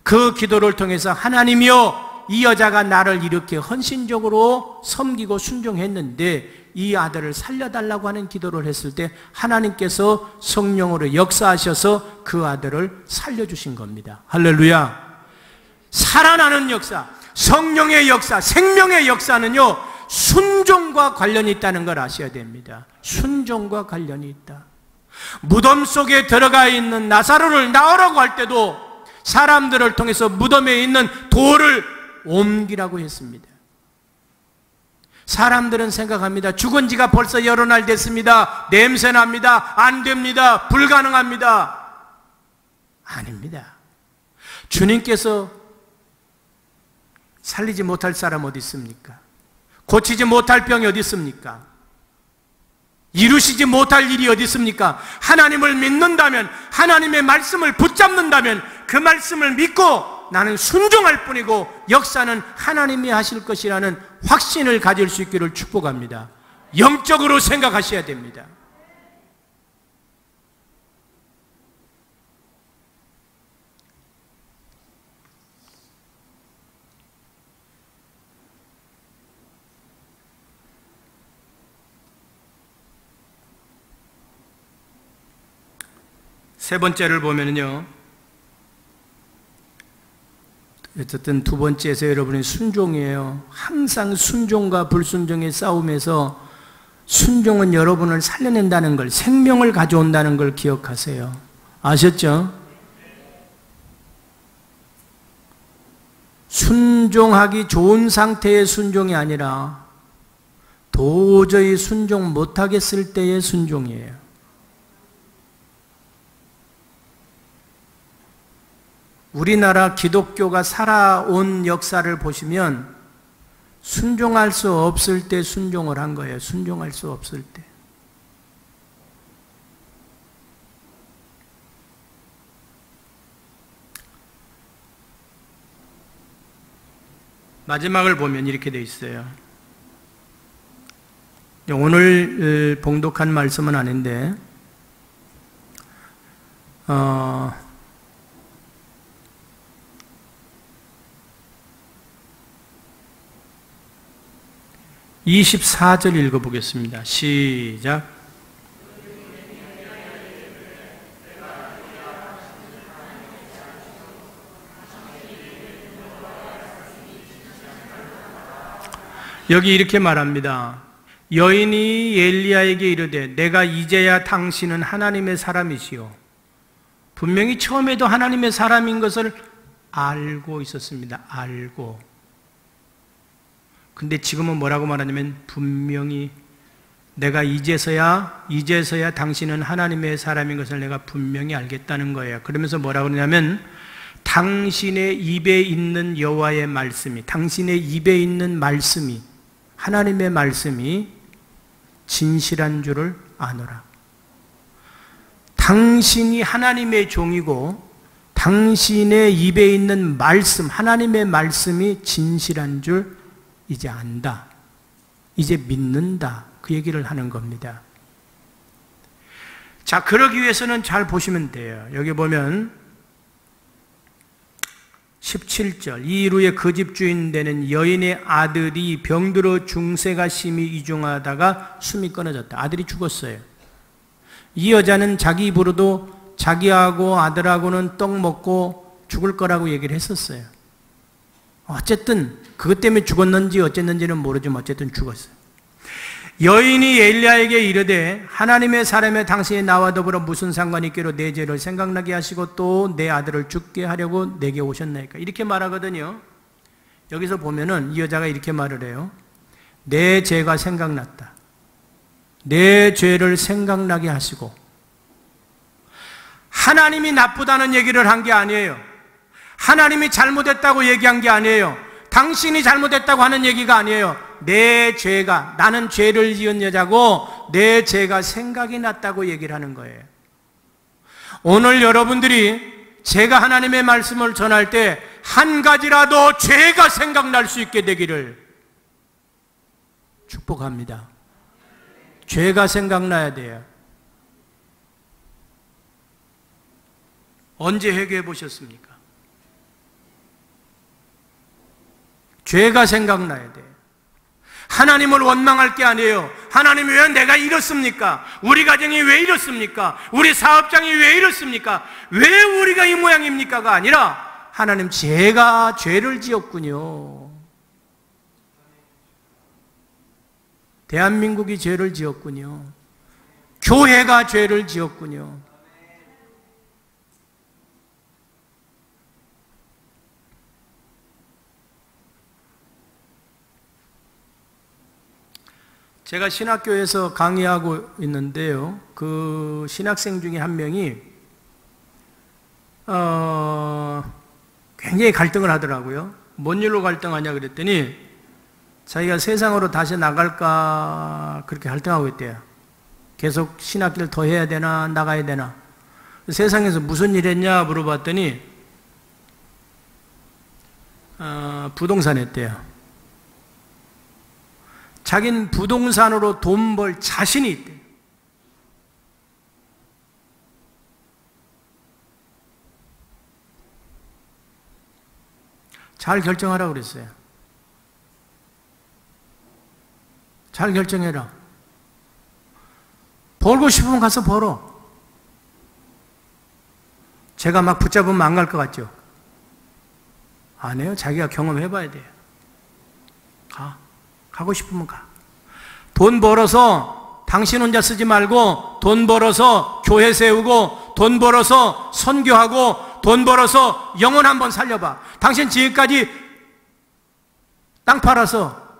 그 기도를 통해서 하나님이여 이 여자가 나를 이렇게 헌신적으로 섬기고 순종했는데 이 아들을 살려달라고 하는 기도를 했을 때 하나님께서 성령으로 역사하셔서 그 아들을 살려주신 겁니다. 할렐루야. 살아나는 역사, 성령의 역사, 생명의 역사는요 순종과 관련이 있다는 걸 아셔야 됩니다. 순종과 관련이 있다. 무덤 속에 들어가 있는 나사로를 나오라고 할 때도 사람들을 통해서 무덤에 있는 돌을 옮기라고 했습니다. 사람들은 생각합니다. 죽은 지가 벌써 여러 날 됐습니다. 냄새납니다. 안 됩니다. 불가능합니다. 아닙니다. 주님께서 살리지 못할 사람 어디 있습니까? 고치지 못할 병이 어디 있습니까? 이루시지 못할 일이 어디 있습니까? 하나님을 믿는다면, 하나님의 말씀을 붙잡는다면 그 말씀을 믿고 나는 순종할 뿐이고 역사는 하나님이 하실 것이라는 확신을 가질 수 있기를 축복합니다. 영적으로 생각하셔야 됩니다. 세 번째를 보면요, 어쨌든 두 번째에서 여러분의 순종이에요. 항상 순종과 불순종의 싸움에서 순종은 여러분을 살려낸다는 걸, 생명을 가져온다는 걸 기억하세요. 아셨죠? 순종하기 좋은 상태의 순종이 아니라 도저히 순종 못하겠을 때의 순종이에요. 우리나라 기독교가 살아온 역사를 보시면 순종할 수 없을 때 순종을 한 거예요. 순종할 수 없을 때. 마지막을 보면 이렇게 되어 있어요. 오늘 봉독한 말씀은 아닌데 24절 읽어보겠습니다. 시작. 여기 이렇게 말합니다. 여인이 엘리야에게 이르되 내가 이제야 당신은 하나님의 사람이시요. 분명히 처음에도 하나님의 사람인 것을 알고 있었습니다. 알고. 근데 지금은 뭐라고 말하냐면 분명히 내가 이제서야 당신은 하나님의 사람인 것을 내가 분명히 알겠다는 거예요. 그러면서 뭐라고 그러냐면 당신의 입에 있는 여호와의 말씀이, 당신의 입에 있는 말씀이, 하나님의 말씀이 진실한 줄을 아노라. 당신이 하나님의 종이고 당신의 입에 있는 말씀, 하나님의 말씀이 진실한 줄 이제 안다. 이제 믿는다. 그 얘기를 하는 겁니다. 자, 그러기 위해서는 잘 보시면 돼요. 여기 보면 17절. 이 이후에 그 집 주인 되는 여인의 아들이 병들어 중세가 심히 이중하다가 숨이 끊어졌다. 아들이 죽었어요. 이 여자는 자기 입으로도 자기하고 아들하고는 떡 먹고 죽을 거라고 얘기를 했었어요. 어쨌든 그것 때문에 죽었는지 어쨌는지는 모르지만 어쨌든 죽었어요. 여인이 엘리야에게 이르되 하나님의 사람의 당신이 나와 더불어 무슨 상관이 있기로 내 죄를 생각나게 하시고 또 내 아들을 죽게 하려고 내게 오셨나이까. 이렇게 말하거든요. 여기서 보면은 이 여자가 이렇게 말을 해요. 내 죄가 생각났다. 내 죄를 생각나게 하시고. 하나님이 나쁘다는 얘기를 한 게 아니에요. 하나님이 잘못했다고 얘기한 게 아니에요. 당신이 잘못했다고 하는 얘기가 아니에요. 내 죄가, 나는 죄를 지은 여자고 내 죄가 생각이 났다고 얘기를 하는 거예요. 오늘 여러분들이 제가 하나님의 말씀을 전할 때 한 가지라도 죄가 생각날 수 있게 되기를 축복합니다. 죄가 생각나야 돼요. 언제 회개해 보셨습니까? 죄가 생각나야 돼요. 하나님을 원망할 게 아니에요. 하나님이 왜 내가 이렇습니까? 우리 가정이 왜 이렇습니까? 우리 사업장이 왜 이렇습니까? 왜 우리가 이 모양입니까가 아니라 하나님, 제가 죄를 지었군요. 대한민국이 죄를 지었군요. 교회가 죄를 지었군요. 제가 신학교에서 강의하고 있는데요. 그 신학생 중에 한 명이 굉장히 갈등을 하더라고요. 뭔 일로 갈등하냐 그랬더니 자기가 세상으로 다시 나갈까 그렇게 갈등하고 있대요. 계속 신학기를 더 해야 되나 나가야 되나. 세상에서 무슨 일 했냐 물어봤더니 부동산 했대요. 자기는 부동산으로 돈 벌 자신이 있대요. 잘 결정하라고 그랬어요. 잘 결정해라. 벌고 싶으면 가서 벌어. 제가 막 붙잡으면 안 갈 것 같죠? 안 해요. 자기가 경험해봐야 돼요. 가고 싶으면 가. 돈 벌어서 당신 혼자 쓰지 말고 돈 벌어서 교회 세우고 돈 벌어서 선교하고 돈 벌어서 영혼 한번 살려봐. 당신 지금까지 땅 팔아서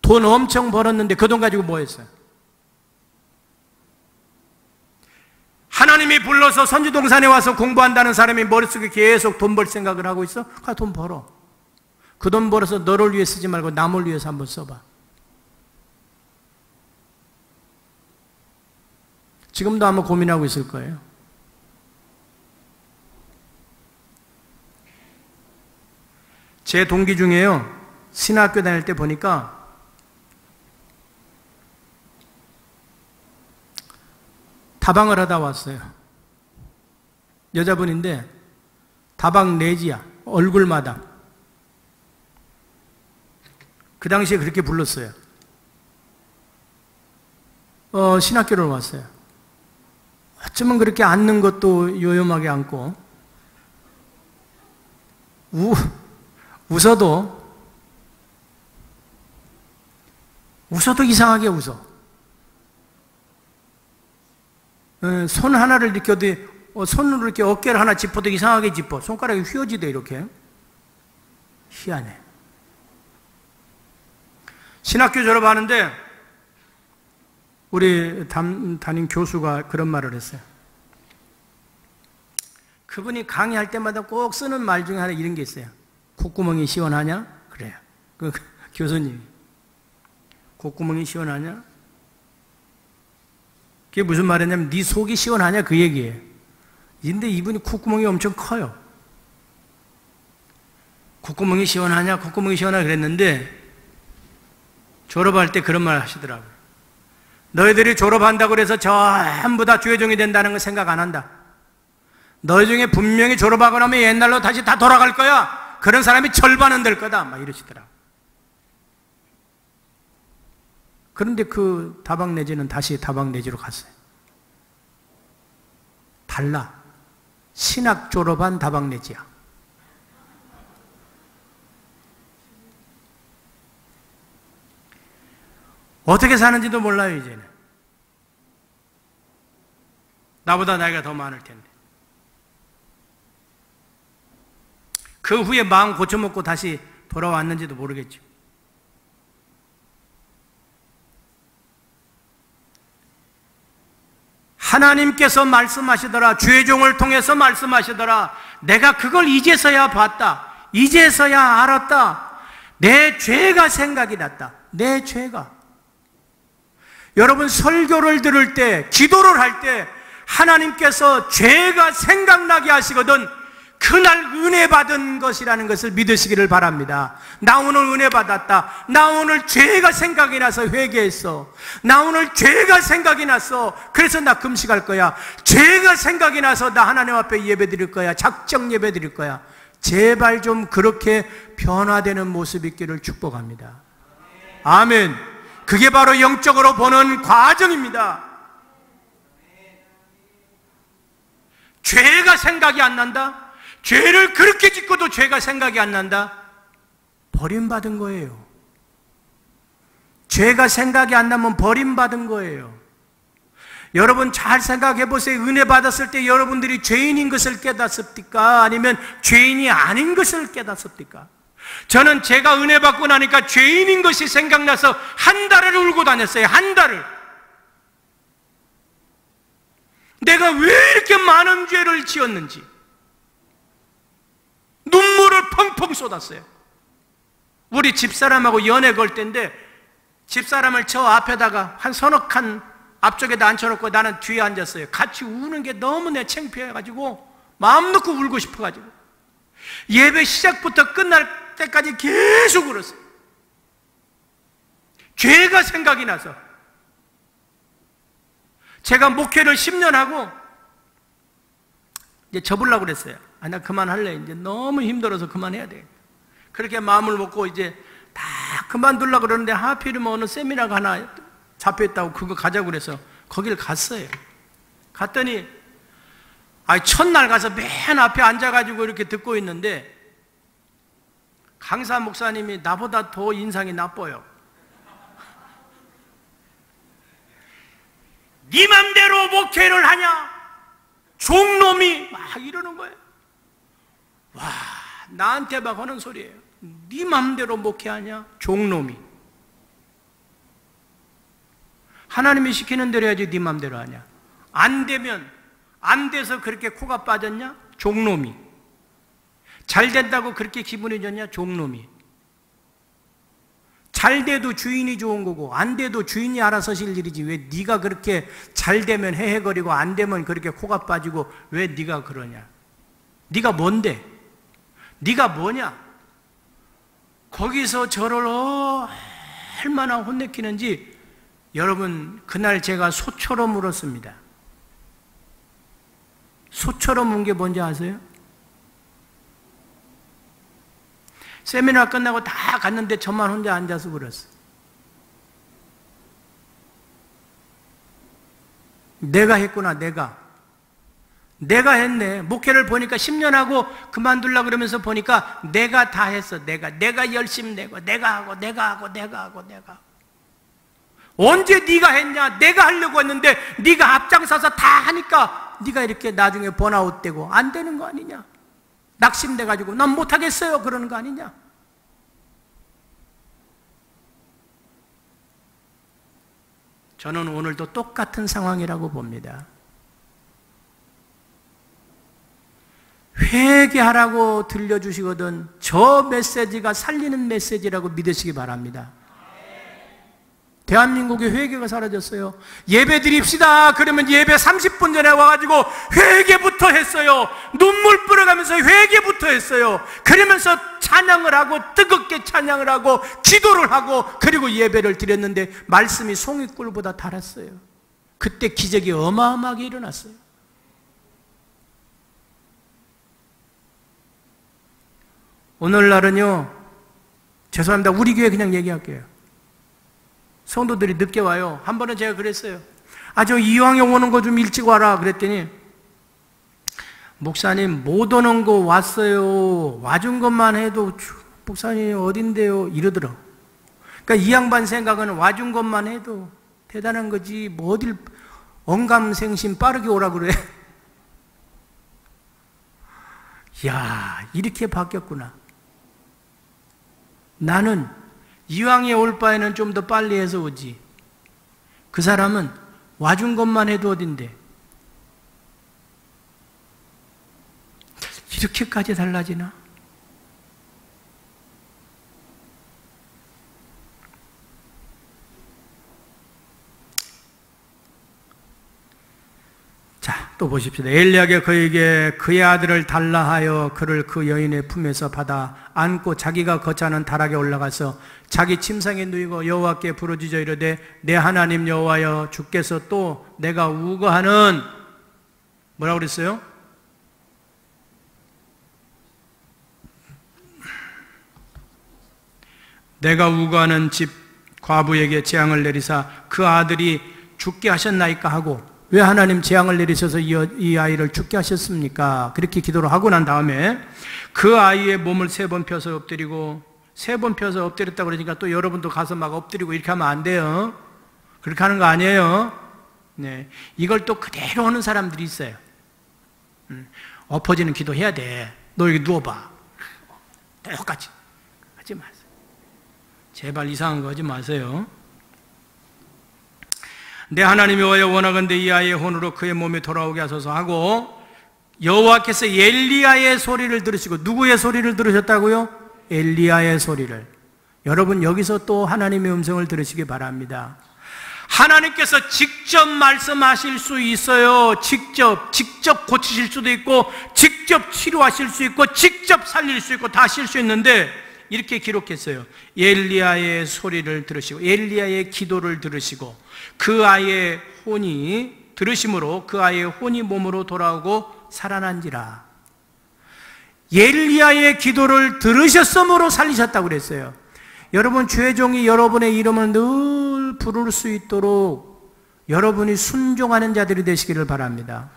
돈 엄청 벌었는데 그 돈 가지고 뭐 했어요? 하나님이 불러서 선주동산에 와서 공부한다는 사람이 머릿속에 계속 돈 벌 생각을 하고 있어? 가 돈 벌어. 그 돈 벌어서 너를 위해 쓰지 말고 남을 위해서 한번 써봐. 지금도 아마 고민하고 있을 거예요. 제 동기 중에요, 신학교 다닐 때 보니까 다방을 하다 왔어요. 여자분인데 다방 내지야, 얼굴마다. 그 당시에 그렇게 불렀어요. 신학교를 왔어요. 어쩌면 그렇게 앉는 것도 요염하게 앉고 웃어도 이상하게 웃어. 손 하나를 이렇게 손으로 이렇게 어깨를 하나 짚어도 이상하게 짚어. 손가락이 휘어지대 이렇게. 희한해. 신학교 졸업하는데 우리 담임 교수가 그런 말을 했어요. 그분이 강의할 때마다 꼭 쓰는 말 중에 하나 이런 게 있어요. 콧구멍이 시원하냐? 그래요. 그 교수님이. 콧구멍이 시원하냐? 그게 무슨 말이냐면 네 속이 시원하냐 그 얘기예요. 근데 이분이 콧구멍이 엄청 커요. 콧구멍이 시원하냐? 콧구멍이 시원하냐 그랬는데 졸업할 때 그런 말 하시더라고요. 너희들이 졸업한다고 해서 전부 다 주의종이 된다는 거 생각 안 한다. 너희 중에 분명히 졸업하고 나면 옛날로 다시 다 돌아갈 거야. 그런 사람이 절반은 될 거다. 막 이러시더라고요. 그런데 그 다방 내지는 다시 다방 내지로 갔어요. 달라. 신학 졸업한 다방 내지야. 어떻게 사는지도 몰라요, 이제는. 나보다 나이가 더 많을 텐데. 그 후에 마음 고쳐먹고 다시 돌아왔는지도 모르겠죠. 하나님께서 말씀하시더라. 죄종을 통해서 말씀하시더라. 내가 그걸 이제서야 봤다. 이제서야 알았다. 내 죄가 생각이 났다. 내 죄가. 여러분, 설교를 들을 때, 기도를 할 때 하나님께서 죄가 생각나게 하시거든 그날 은혜 받은 것이라는 것을 믿으시기를 바랍니다. 나 오늘 은혜 받았다. 나 오늘 죄가 생각이 나서 회개했어. 나 오늘 죄가 생각이 났어. 그래서 나 금식할 거야. 죄가 생각이 나서 나 하나님 앞에 예배 드릴 거야. 작정 예배 드릴 거야. 제발 좀 그렇게 변화되는 모습이 있기를 축복합니다. 아멘. 그게 바로 영적으로 보는 과정입니다. 죄가 생각이 안 난다? 죄를 그렇게 짓고도 죄가 생각이 안 난다? 버림받은 거예요. 죄가 생각이 안 나면 버림받은 거예요. 여러분 잘 생각해 보세요. 은혜 받았을 때 여러분들이 죄인인 것을 깨닫습니까? 아니면 죄인이 아닌 것을 깨닫습니까? 저는 제가 은혜 받고 나니까 죄인인 것이 생각나서 한 달을 울고 다녔어요. 한 달을. 내가 왜 이렇게 많은 죄를 지었는지 눈물을 펑펑 쏟았어요. 우리 집사람하고 연애 걸 때인데 집사람을 저 앞에다가 한 서너 칸 앞쪽에다 앉혀놓고 나는 뒤에 앉았어요. 같이 우는 게 너무 내 창피해가지고 마음 놓고 울고 싶어가지고 예배 시작부터 끝날 때까지 계속 울었어요. 죄가 생각이 나서. 제가 목회를 10년 하고 이제 접으려고 그랬어요. 나 그만할래. 이제 너무 힘들어서 그만해야 돼. 그렇게 마음을 먹고 이제 다 그만두려고 그러는데 하필이면 어느 세미나가 하나 잡혀있다고 그거 가자고 그래서 거기를 갔어요. 갔더니 첫날 가서 맨 앞에 앉아가지고 이렇게 듣고 있는데 강사 목사님이 나보다 더 인상이 나빠요. 네 맘대로 목회를 하냐? 종놈이 막 이러는 거예요. 와, 나한테 막 하는 소리예요. 네 맘대로 목회하냐? 종놈이. 하나님이 시키는 대로 해야지 네 맘대로 하냐? 안 되면 안 돼서 그렇게 코가 빠졌냐? 종놈이. 잘 된다고 그렇게 기분이 좋냐? 종놈이. 잘 돼도 주인이 좋은 거고 안 돼도 주인이 알아서 하실 일이지 왜 네가 그렇게 잘 되면 헤헤거리고 안 되면 그렇게 코가 빠지고 왜 네가 그러냐? 네가 뭔데? 네가 뭐냐? 거기서 저를 얼마나 혼내키는지 여러분 그날 제가 소처럼 울었습니다. 소처럼 운 게 뭔지 아세요? 세미나 끝나고 다 갔는데 저만 혼자 앉아서 울었어. 내가 했구나. 내가 했네. 목회를 보니까 10년 하고 그만두려고 그러면서 보니까 내가 다 했어. 내가 열심히 내고 내가 하고 언제 네가 했냐? 내가 하려고 했는데 네가 앞장서서 다 하니까 네가 이렇게 나중에 번아웃 되고 안 되는 거 아니냐? 낙심돼가지고 난 못하겠어요 그러는 거 아니냐? 저는 오늘도 똑같은 상황이라고 봅니다. 회개하라고 들려주시거든 저 메시지가 살리는 메시지라고 믿으시기 바랍니다. 대한민국의 회개가 사라졌어요. 예배 드립시다 그러면 예배 30분 전에 와가지고 회개부터 했어요. 눈물 뿌려가면서 회개부터 했어요. 그러면서 찬양을 하고 뜨겁게 찬양을 하고 기도를 하고 그리고 예배를 드렸는데 말씀이 송이꿀보다 달았어요. 그때 기적이 어마어마하게 일어났어요. 오늘날은요, 죄송합니다. 우리 교회 그냥 얘기할게요. 성도들이 늦게 와요. 한 번은 제가 그랬어요. 저 이왕에 오는 거 좀 일찍 와라 그랬더니 목사님 못 오는 거 왔어요. 와준 것만 해도 목사님 어딘데요? 이러더라. 그러니까 이 양반 생각은 와준 것만 해도 대단한 거지 뭐 어딜 언감생심 빠르게 오라 그래. 야, 이렇게 바뀌었구나. 나는 이왕에 올 바에는 좀 더 빨리 해서 오지. 그 사람은 와준 것만 해도 어딘데. 이렇게까지 달라지나? 자, 또 보십시다. 엘리야가 그에게 그의 아들을 달라 하여 그를 그 여인의 품에서 받아 안고 자기가 거처하는 다락에 올라가서 자기 침상에 누이고 여호와께 부르짖어 이르되 내 하나님 여호와여 주께서 또 내가 우거하는 뭐라고 그랬어요? 내가 우거하는 집 과부에게 재앙을 내리사 그 아들이 죽게 하셨나이까 하고 왜 하나님 재앙을 내리셔서 이 아이를 죽게 하셨습니까? 그렇게 기도를 하고 난 다음에 그 아이의 몸을 3번 펴서 엎드리고 3번 펴서 엎드렸다고 그러니까 또 여러분도 가서 막 엎드리고 이렇게 하면 안 돼요. 그렇게 하는 거 아니에요. 네, 이걸 또 그대로 하는 사람들이 있어요. 엎어지는 기도 해야 돼. 너 여기 누워봐. 똑같이 하지 마세요. 제발 이상한 거 하지 마세요. 내 하나님 여호와여 원하건대 이 아이의 혼으로 그의 몸에 돌아오게 하소서 하고 여호와께서 엘리야의 소리를 들으시고 누구의 소리를 들으셨다고요? 엘리야의 소리를. 여러분 여기서 또 하나님의 음성을 들으시기 바랍니다. 하나님께서 직접 말씀하실 수 있어요. 직접 고치실 수도 있고 직접 치료하실 수 있고 직접 살릴 수 있고 다 하실 수 있는데 이렇게 기록했어요. 엘리야의 소리를 들으시고 엘리야의 기도를 들으시고 그 아이의 혼이 들으심으로 그 아이의 혼이 몸으로 돌아오고 살아난지라. 엘리야의 기도를 들으셨으므로 살리셨다고 그랬어요. 여러분 주의 종이 여러분의 이름을 늘 부를 수 있도록 여러분이 순종하는 자들이 되시기를 바랍니다.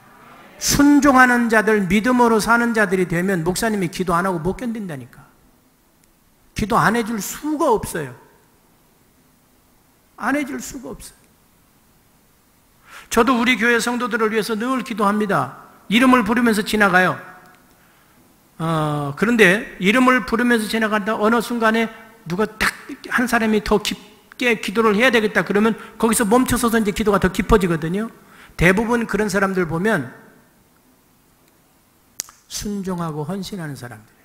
순종하는 자들, 믿음으로 사는 자들이 되면 목사님이 기도 안 하고 못 견딘다니까. 기도 안 해줄 수가 없어요. 안 해줄 수가 없어요. 저도 우리 교회 성도들을 위해서 늘 기도합니다. 이름을 부르면서 지나가요. 그런데 이름을 부르면서 지나간다 어느 순간에 누가 딱 한 사람이 더 깊게 기도를 해야 되겠다 그러면 거기서 멈춰서서 이제 기도가 더 깊어지거든요. 대부분 그런 사람들 보면 순종하고 헌신하는 사람들.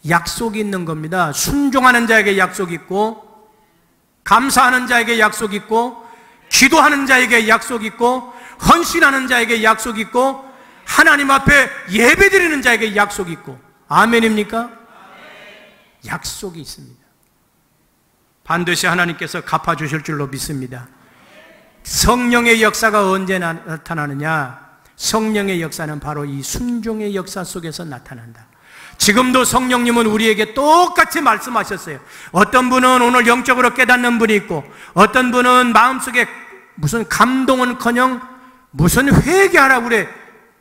약속이 있는 겁니다. 순종하는 자에게 약속이 있고 감사하는 자에게 약속이 있고 기도하는 자에게 약속이 있고 헌신하는 자에게 약속이 있고 하나님 앞에 예배드리는 자에게 약속이 있고 아멘입니까? 약속이 있습니다. 반드시 하나님께서 갚아주실 줄로 믿습니다. 성령의 역사가 언제 나타나느냐? 성령의 역사는 바로 이 순종의 역사 속에서 나타난다. 지금도 성령님은 우리에게 똑같이 말씀하셨어요. 어떤 분은 오늘 영적으로 깨닫는 분이 있고 어떤 분은 마음속에 무슨 감동은커녕 무슨 회개하라고 그래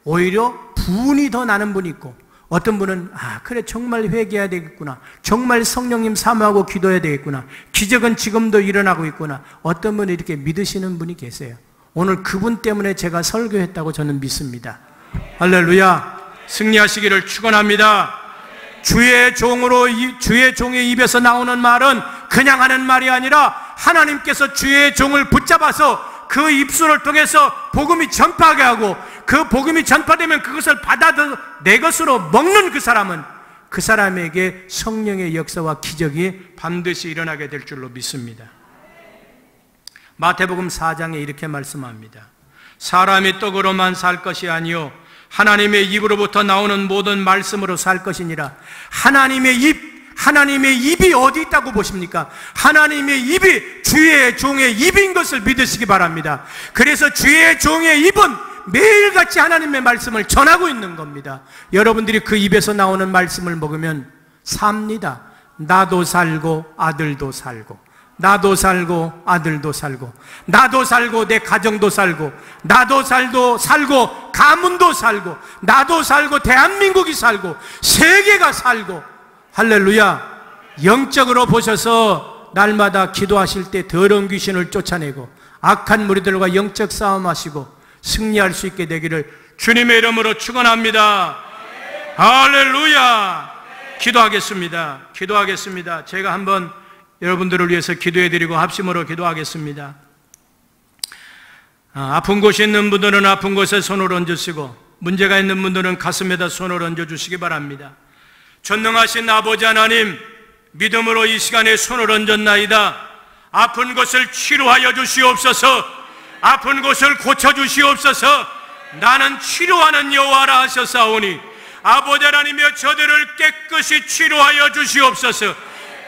오히려 분이 더 나는 분이 있고 어떤 분은 그래 정말 회개해야 되겠구나, 정말 성령님 사모하고 기도해야 되겠구나, 기적은 지금도 일어나고 있구나. 어떤 분은 이렇게 믿으시는 분이 계세요. 오늘 그분 때문에 제가 설교했다고 저는 믿습니다. 할렐루야. 승리하시기를 축원합니다. 주의 종의 입에서 나오는 말은 그냥 하는 말이 아니라 하나님께서 주의 종을 붙잡아서 그 입술을 통해서 복음이 전파하게 하고 그 복음이 전파되면 그것을 받아들여 내 것으로 먹는 그 사람은 그 사람에게 성령의 역사와 기적이 반드시 일어나게 될 줄로 믿습니다. 마태복음 4장에 이렇게 말씀합니다. 사람이 떡으로만 살 것이 아니요 하나님의 입으로부터 나오는 모든 말씀으로 살 것이니라. 하나님의 입이 어디 있다고 보십니까? 하나님의 입이 주의 종의 입인 것을 믿으시기 바랍니다. 그래서 주의 종의 입은 매일같이 하나님의 말씀을 전하고 있는 겁니다. 여러분들이 그 입에서 나오는 말씀을 먹으면 삽니다. 나도 살고 아들도 살고 나도 살고 아들도 살고 나도 살고 내 가정도 살고 나도 살고 가문도 살고 나도 살고 대한민국이 살고 세계가 살고, 할렐루야. 영적으로 보셔서 날마다 기도하실 때 더러운 귀신을 쫓아내고 악한 무리들과 영적 싸움하시고 승리할 수 있게 되기를 주님의 이름으로 축원합니다. 할렐루야. 기도하겠습니다. 제가 한번 여러분들을 위해서 기도해드리고 합심으로 기도하겠습니다. 아픈 곳이 있는 분들은 아픈 곳에 손을 얹으시고 문제가 있는 분들은 가슴에다 손을 얹어주시기 바랍니다. 전능하신 아버지 하나님, 믿음으로 이 시간에 손을 얹었나이다. 아픈 것을 치료하여 주시옵소서. 아픈 것을 고쳐주시옵소서. 나는 치료하는 여호와라 하셨사오니 아버지 하나님이여 저들을 깨끗이 치료하여 주시옵소서.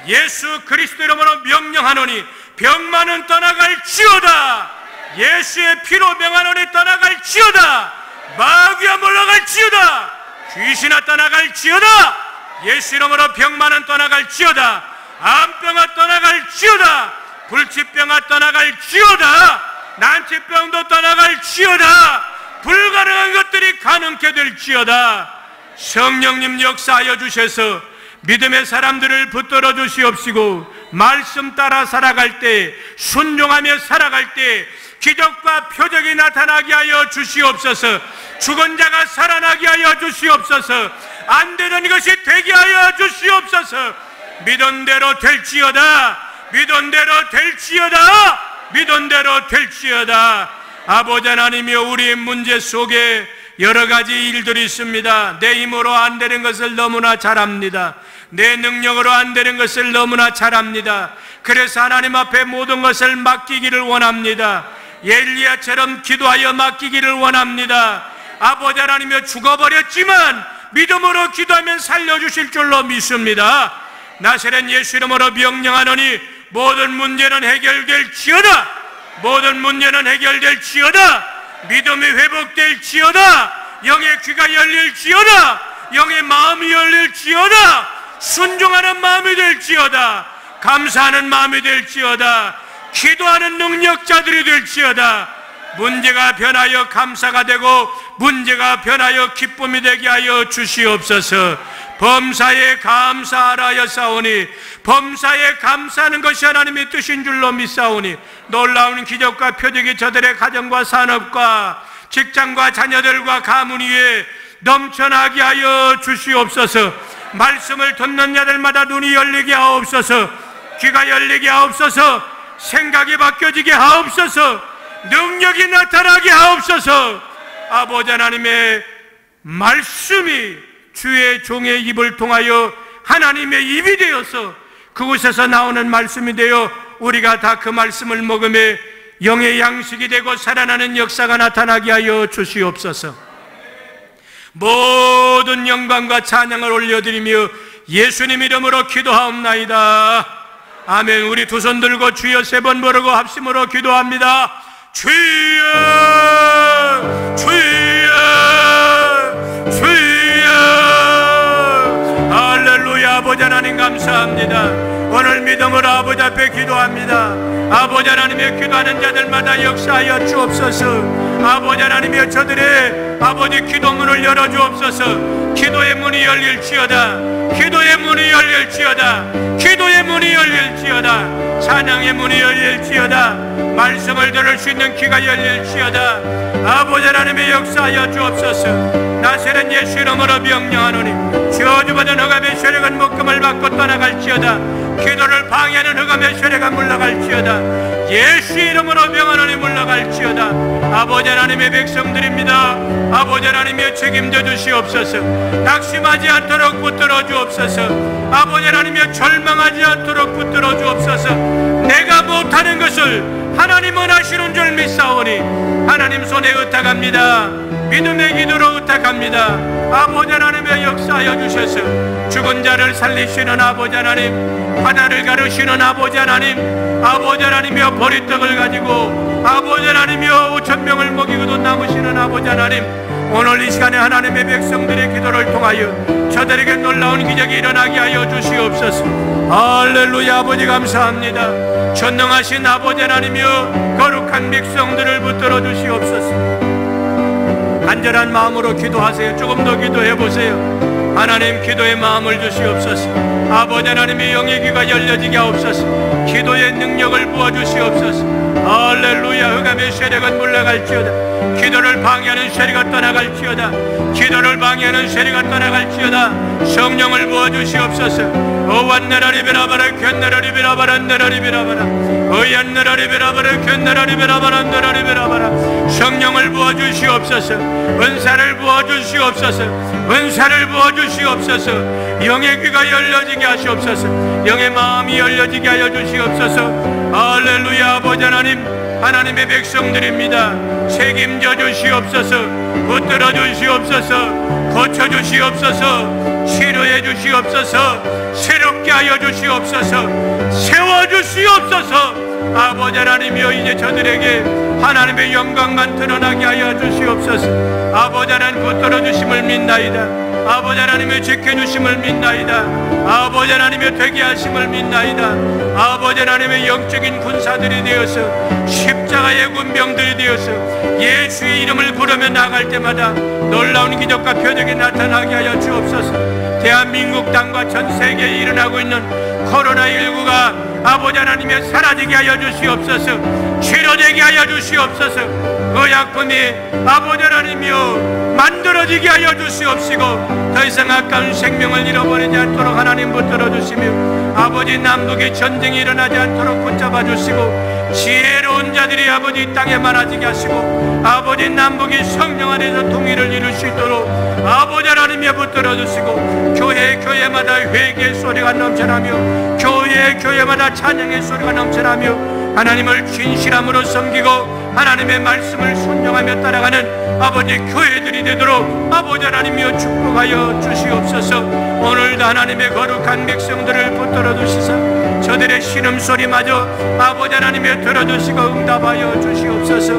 예수 그리스도 이름으로 명령하노니 병만은 떠나갈지어다. 예수의 피로 명하노니 떠나갈지어다. 마귀야 물러갈지어다. 귀신아 떠나갈지어다. 예수 이름으로 병만은 떠나갈지어다. 암병아 떠나갈지어다. 불치병아 떠나갈지어다. 난치병도 떠나갈지어다. 불가능한 것들이 가능케 될지어다. 성령님 역사하여 주셔서 믿음의 사람들을 붙들어 주시옵시고 말씀 따라 살아갈 때, 순종하며 살아갈 때 기적과 표적이 나타나게 하여 주시옵소서. 죽은 자가 살아나게 하여 주시옵소서. 안 되는 것이 되게 하여 주시옵소서. 믿은 대로 될지어다. 믿은 대로 될지어다. 믿은 대로 될지어다. 아버지 하나님이여, 우리의 문제 속에 여러 가지 일들이 있습니다. 내 힘으로 안 되는 것을 너무나 잘 압니다. 내 능력으로 안 되는 것을 너무나 잘 압니다. 그래서 하나님 앞에 모든 것을 맡기기를 원합니다. 엘리야처럼 기도하여 맡기기를 원합니다. 아버지 하나님이여, 죽어버렸지만 믿음으로 기도하면 살려주실 줄로 믿습니다. 나사렛 예수 이름으로 명령하노니 모든 문제는 해결될지어다. 모든 문제는 해결될지어다. 믿음이 회복될지어다. 영의 귀가 열릴지어다. 영의 마음이 열릴지어다. 순종하는 마음이 될지어다. 감사하는 마음이 될지어다. 기도하는 능력자들이 될지어다. 문제가 변하여 감사가 되고 문제가 변하여 기쁨이 되게 하여 주시옵소서. 범사에 감사하라 하였사오니 범사에 감사하는 것이 하나님의 뜻인 줄로 믿사오니 놀라운 기적과 표적이 저들의 가정과 산업과 직장과 자녀들과 가문 위에 넘쳐나게 하여 주시옵소서. 말씀을 듣는 자들마다 눈이 열리게 하옵소서. 귀가 열리게 하옵소서. 생각이 바뀌어지게 하옵소서. 능력이 나타나게 하옵소서. 아버지 하나님의 말씀이 주의 종의 입을 통하여 하나님의 입이 되어서 그곳에서 나오는 말씀이 되어 우리가 다 그 말씀을 먹음에 영의 양식이 되고 살아나는 역사가 나타나게 하여 주시옵소서. 모든 영광과 찬양을 올려드리며 예수님 이름으로 기도하옵나이다. 아멘. 우리 두 손 들고 주여 세 번 부르고 합심으로 기도합니다. 주여, 주여, 주여. 할렐루야. 아버지 하나님 감사합니다. 오늘 믿음으로 아버지 앞에 기도합니다. 아버지 하나님의 기도하는 자들마다 역사하여 주옵소서. 아버지 하나님이여, 저들의 아버지 기도문을 열어주옵소서. 기도의 문이 열릴지어다. 기도의 문이 열릴지어다. 기도의 문이 열릴지어다. 찬양의 문이 열릴지어다. 말씀을 들을 수 있는 귀가 열릴지어다. 아버지 하나님의 역사하여 주옵소서. 나사렛 예수 이름으로 명령하노니 저주받은 흑암의 세력은 묶음을 받고 떠나갈지어다. 기도를 방해하는 흑암의 세력은 물러갈지어다. 예수 이름으로 명하노니 물러갈지어다. 아버지 하나님의 백성들입니다. 아버지 하나님의 책임져 주시옵소서. 낙심하지 않도록 붙들어 주옵소서. 아버지 하나님의 절망하지 않도록 붙들어 주옵소서. 내가 못하는 것을 하나님은 하시는 줄 믿사오니 하나님 손에 의탁합니다. 믿음의 기도로 의탁합니다. 아버지 하나님의 역사하여 주셔서 죽은 자를 살리시는 아버지 하나님, 바다를 가르시는 아버지 하나님, 아버지 하나님이여 보리떡을 가지고 아버지 하나님이여 5,000명을 먹이고도 남으시는 아버지 하나님, 오늘 이 시간에 하나님의 백성들의 기도를 통하여 저들에게 놀라운 기적이 일어나게 하여 주시옵소서. 할렐루야. 아버지 감사합니다. 전능하신 아버지 하나님이여 거룩한 백성들을 붙들어 주시옵소서. 간절한 마음으로 기도하세요. 조금 더 기도해 보세요. 하나님, 기도의 마음을 주시옵소서. 아버지 하나님의 영의 귀가 열려지게 하옵소서. 기도의 능력을 부어주시옵소서. 할렐루야. 흑암의 세력은 물러갈지어다. 기도를 방해하는 세력이 떠나갈지어다. 기도를 방해하는 세력이 떠나갈지어다. 성령을 부어주시옵소서. 어완나라리 베라바라 견나라리 베라바라 나라리 베라바라 어얀나라리 베라바라 견나라리 베라바라 나라리 베라바라. 성령을 부어주시옵소서. 은사를 부어주시옵소서. 은사를 부어주시옵소서. 영의 귀가 열려지게 하시옵소서. 영의 마음이 열려지게 하여 주시옵소서. 할렐루야. 아버지 하나님, 하나님의 백성들입니다. 책임져 주시옵소서. 붙들어 주시옵소서. 고쳐 주시옵소서. 치료해 주시옵소서. 새롭게 하여 주시옵소서. 세워 주시옵소서. 아버지 하나님이여, 이제 저들에게 하나님의 영광만 드러나게 하여 주시옵소서. 아버지 하나님, 붙들어 주심을 믿나이다. 아버지 하나님의 지켜주심을 믿나이다. 아버지 하나님의 되게 하심을 믿나이다. 아버지 하나님의 영적인 군사들이 되어서 십자가의 군병들이 되어서 예수의 이름을 부르며 나갈 때마다 놀라운 기적과 표적이 나타나게 하여 주옵소서. 대한민국 땅과 전 세계에 일어나고 있는 코로나19가 아버지 하나님의 사라지게 하여 주시옵소서. 치료되게 하여 주시옵소서. 의약품이 아버지 하나님이여 만들어지게 하여 주시옵시고 더 이상 아까운 생명을 잃어버리지 않도록 하나님 붙들어 주시며 아버지 남북의 전쟁이 일어나지 않도록 붙잡아 주시고 지혜로운 자들이 아버지 땅에 많아지게 하시고 아버지 남북이 성령 안에서 통일을 이룰 수 있도록 아버지 하나님에 붙들어 주시고 교회마다 회개의 소리가 넘쳐나며 교회마다 찬양의 소리가 넘쳐나며 하나님을 진실함으로 섬기고 하나님의 말씀을 순종하며 따라가는 아버지 교회들이 되도록 아버지 하나님이여 축복하여 주시옵소서. 오늘도 하나님의 거룩한 백성들을 붙들어 주시사 저들의 신음소리마저 아버지 하나님이여 들어주시고 응답하여 주시옵소서.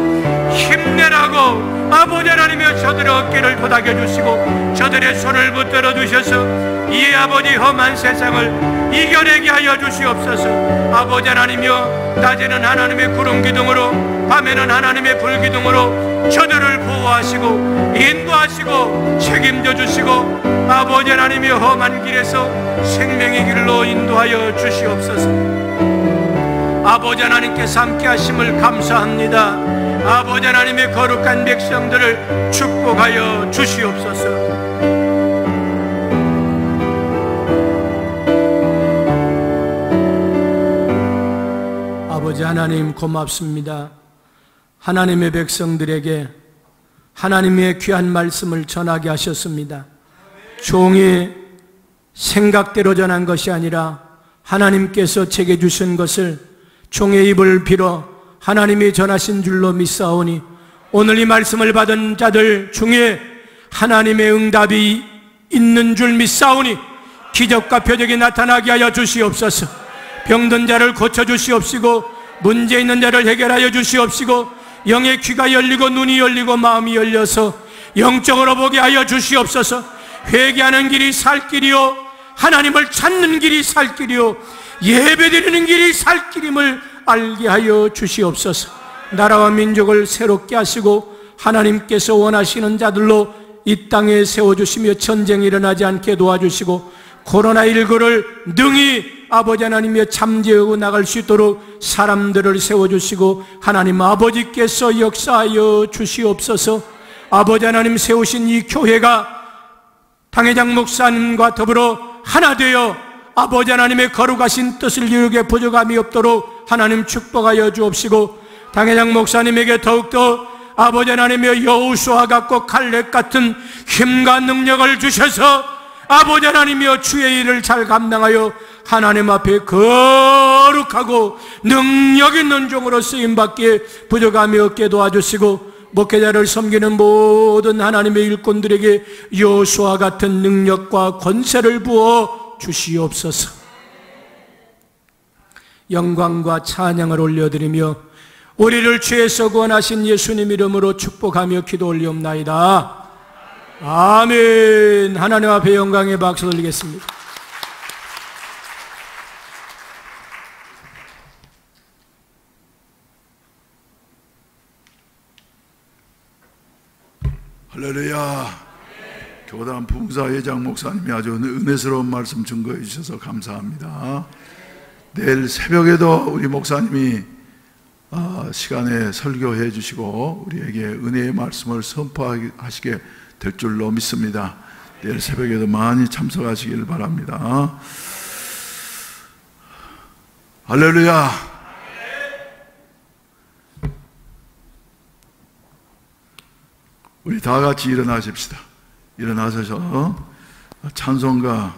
힘내라고 아버지 하나님이여 저들의 어깨를 도닥여 주시고 저들의 손을 붙들어 주셔서 이 아버지 험한 세상을 이겨내게 하여 주시옵소서. 아버지 하나님이여 낮에는 하나님의 구름 기둥으로 밤에는 하나님의 불 기둥으로 저들을 보호하시고 인도하시고 책임져 주시고 아버지 하나님의 험한 길에서 생명의 길로 인도하여 주시옵소서. 아버지 하나님께서 함께 하심을 감사합니다. 아버지 하나님의 거룩한 백성들을 축복하여 주시옵소서. 아버지 하나님 고맙습니다. 하나님의 백성들에게 하나님의 귀한 말씀을 전하게 하셨습니다. 종이 생각대로 전한 것이 아니라 하나님께서 제게 주신 것을 종의 입을 빌어 하나님이 전하신 줄로 믿사오니 오늘 이 말씀을 받은 자들 중에 하나님의 응답이 있는 줄 믿사오니 기적과 표적이 나타나게 하여 주시옵소서. 병든 자를 고쳐주시옵시고 문제 있는 자를 해결하여 주시옵시고 영의 귀가 열리고 눈이 열리고 마음이 열려서 영적으로 보게 하여 주시옵소서. 회개하는 길이 살 길이요 하나님을 찾는 길이 살 길이요 예배드리는 길이 살 길임을 알게 하여 주시옵소서. 나라와 민족을 새롭게 하시고 하나님께서 원하시는 자들로 이 땅에 세워주시며 전쟁이 일어나지 않게 도와주시고 코로나19를 능히 아버지 하나님의 잠재우고 나갈 수 있도록 사람들을 세워주시고 하나님 아버지께서 역사하여 주시옵소서. 아버지 하나님 세우신 이 교회가 당회장 목사님과 더불어 하나 되어 아버지 하나님의 거룩하신 뜻을 이루게 부족함이 없도록 하나님 축복하여 주옵시고 당회장 목사님에게 더욱더 아버지 하나님의 여호수아 같고 갈렙 같은 힘과 능력을 주셔서 아버지 하나님이여 주의 일을 잘 감당하여 하나님 앞에 거룩하고 능력 있는 종으로 쓰임받기에 부족함이 없게 도와주시고 목회자를 섬기는 모든 하나님의 일꾼들에게 여호수아 같은 능력과 권세를 부어 주시옵소서. 영광과 찬양을 올려드리며 우리를 죄에서 구원하신 예수님 이름으로 축복하며 기도 올리옵나이다. 아멘. 하나님 앞에 영광의 박수 돌리겠습니다. 할렐루야. 교단 부무사 회장 목사님이 아주 은혜스러운 말씀 증거해 주셔서 감사합니다. 내일 새벽에도 우리 목사님이 시간에 설교해 주시고 우리에게 은혜의 말씀을 선포하시게 될 줄로 믿습니다. 내일 새벽에도 많이 참석하시길 바랍니다. 할렐루야. 우리 다 같이 일어나십시다. 일어나셔서 찬송가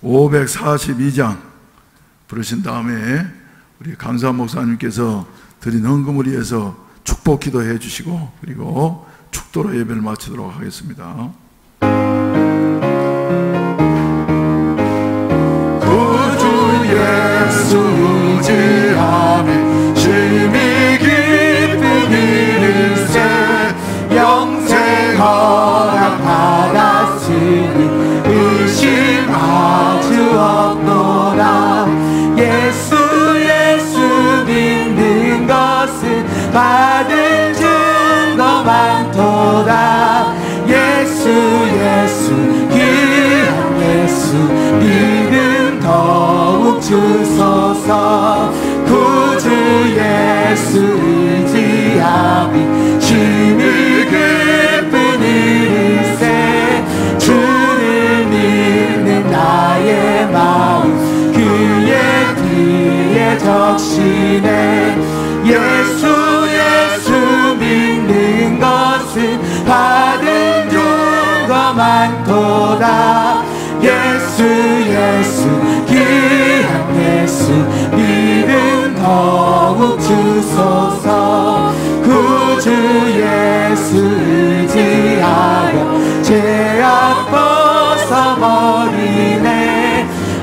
542장 부르신 다음에 우리 강사 목사님께서 드린 헌금을 위해서 축복 기도해 주시고 그리고 축도로 예배를 마치도록 하겠습니다. 구주 예수 의지하며 심히 깊은 일일세 영생 허락 받았으니 의심 아주 없노라. 예수 믿는 것은 받은 증거 많도다. 예수 귀한 예수 믿음 더욱 주소서. 구주 예수 의지하니 심히 깊은 일일세 주를 믿는 나의 마음 그의 뒤에 적시네. 예수 믿는 것은 받은 증거 많도다. 예수 귀한 예수 믿음 더욱 주소서. 구주 예수 의지하여 죄악 벗어버리네.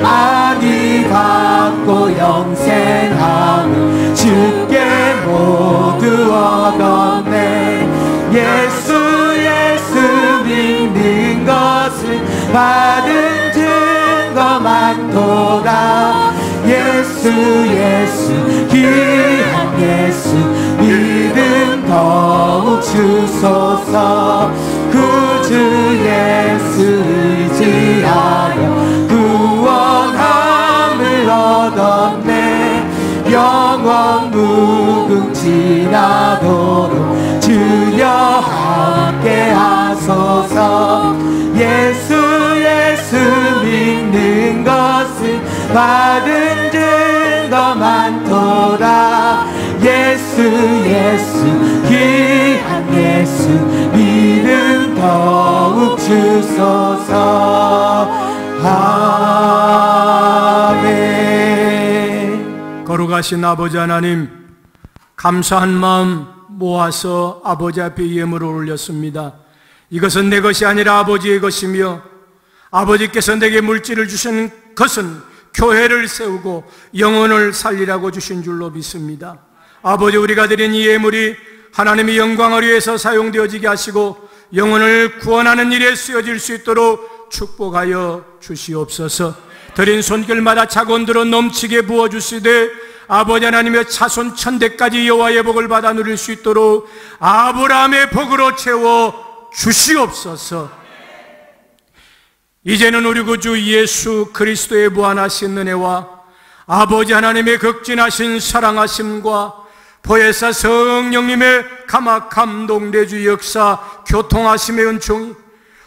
안위 받고 영생하며 주께 모두 얻었네. 예수 믿는 것은 받은 증거 많도다. 예수 귀한 예수 믿음 더욱 주소서. 구주 예수 의지하여 구원함을 얻었네. 영원 무궁지나도록 주여 함께 하소서. 예수 믿는 것은 받은 증거 많도다. 예수 귀한 예수 믿음 더욱 주소서. 아멘. 거룩하신 아버지 하나님, 감사한 마음 모아서 아버지 앞에 예물을 올렸습니다. 이것은 내 것이 아니라 아버지의 것이며 아버지께서 내게 물질을 주신 것은 교회를 세우고 영혼을 살리라고 주신 줄로 믿습니다. 아버지, 우리가 드린 이 예물이 하나님의 영광을 위해서 사용되어지게 하시고 영혼을 구원하는 일에 쓰여질 수 있도록 축복하여 주시옵소서. 드린 손길마다 자곤들어 넘치게 부어주시되 아버지 하나님의 차손 천대까지 여호와의 복을 받아 누릴 수 있도록 아브라함의 복으로 채워 주시옵소서. 이제는 우리 구주 예수 그리스도의 무한하신 은혜와 아버지 하나님의 극진하신 사랑하심과 보혜사 성령님의 감동 내주 역사 교통하심의 은총이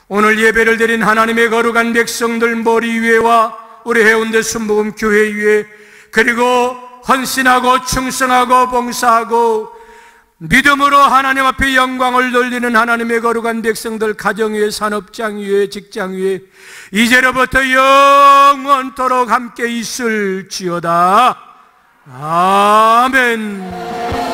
오늘 예배를 드린 하나님의 거룩한 백성들 머리 위에와 우리 해운대 순복음 교회 위에, 그리고 헌신하고 충성하고 봉사하고 믿음으로 하나님 앞에 영광을 돌리는 하나님의 거룩한 백성들 가정 위에, 산업장 위에, 직장 위에 이제로부터 영원토록 함께 있을지어다. 아멘.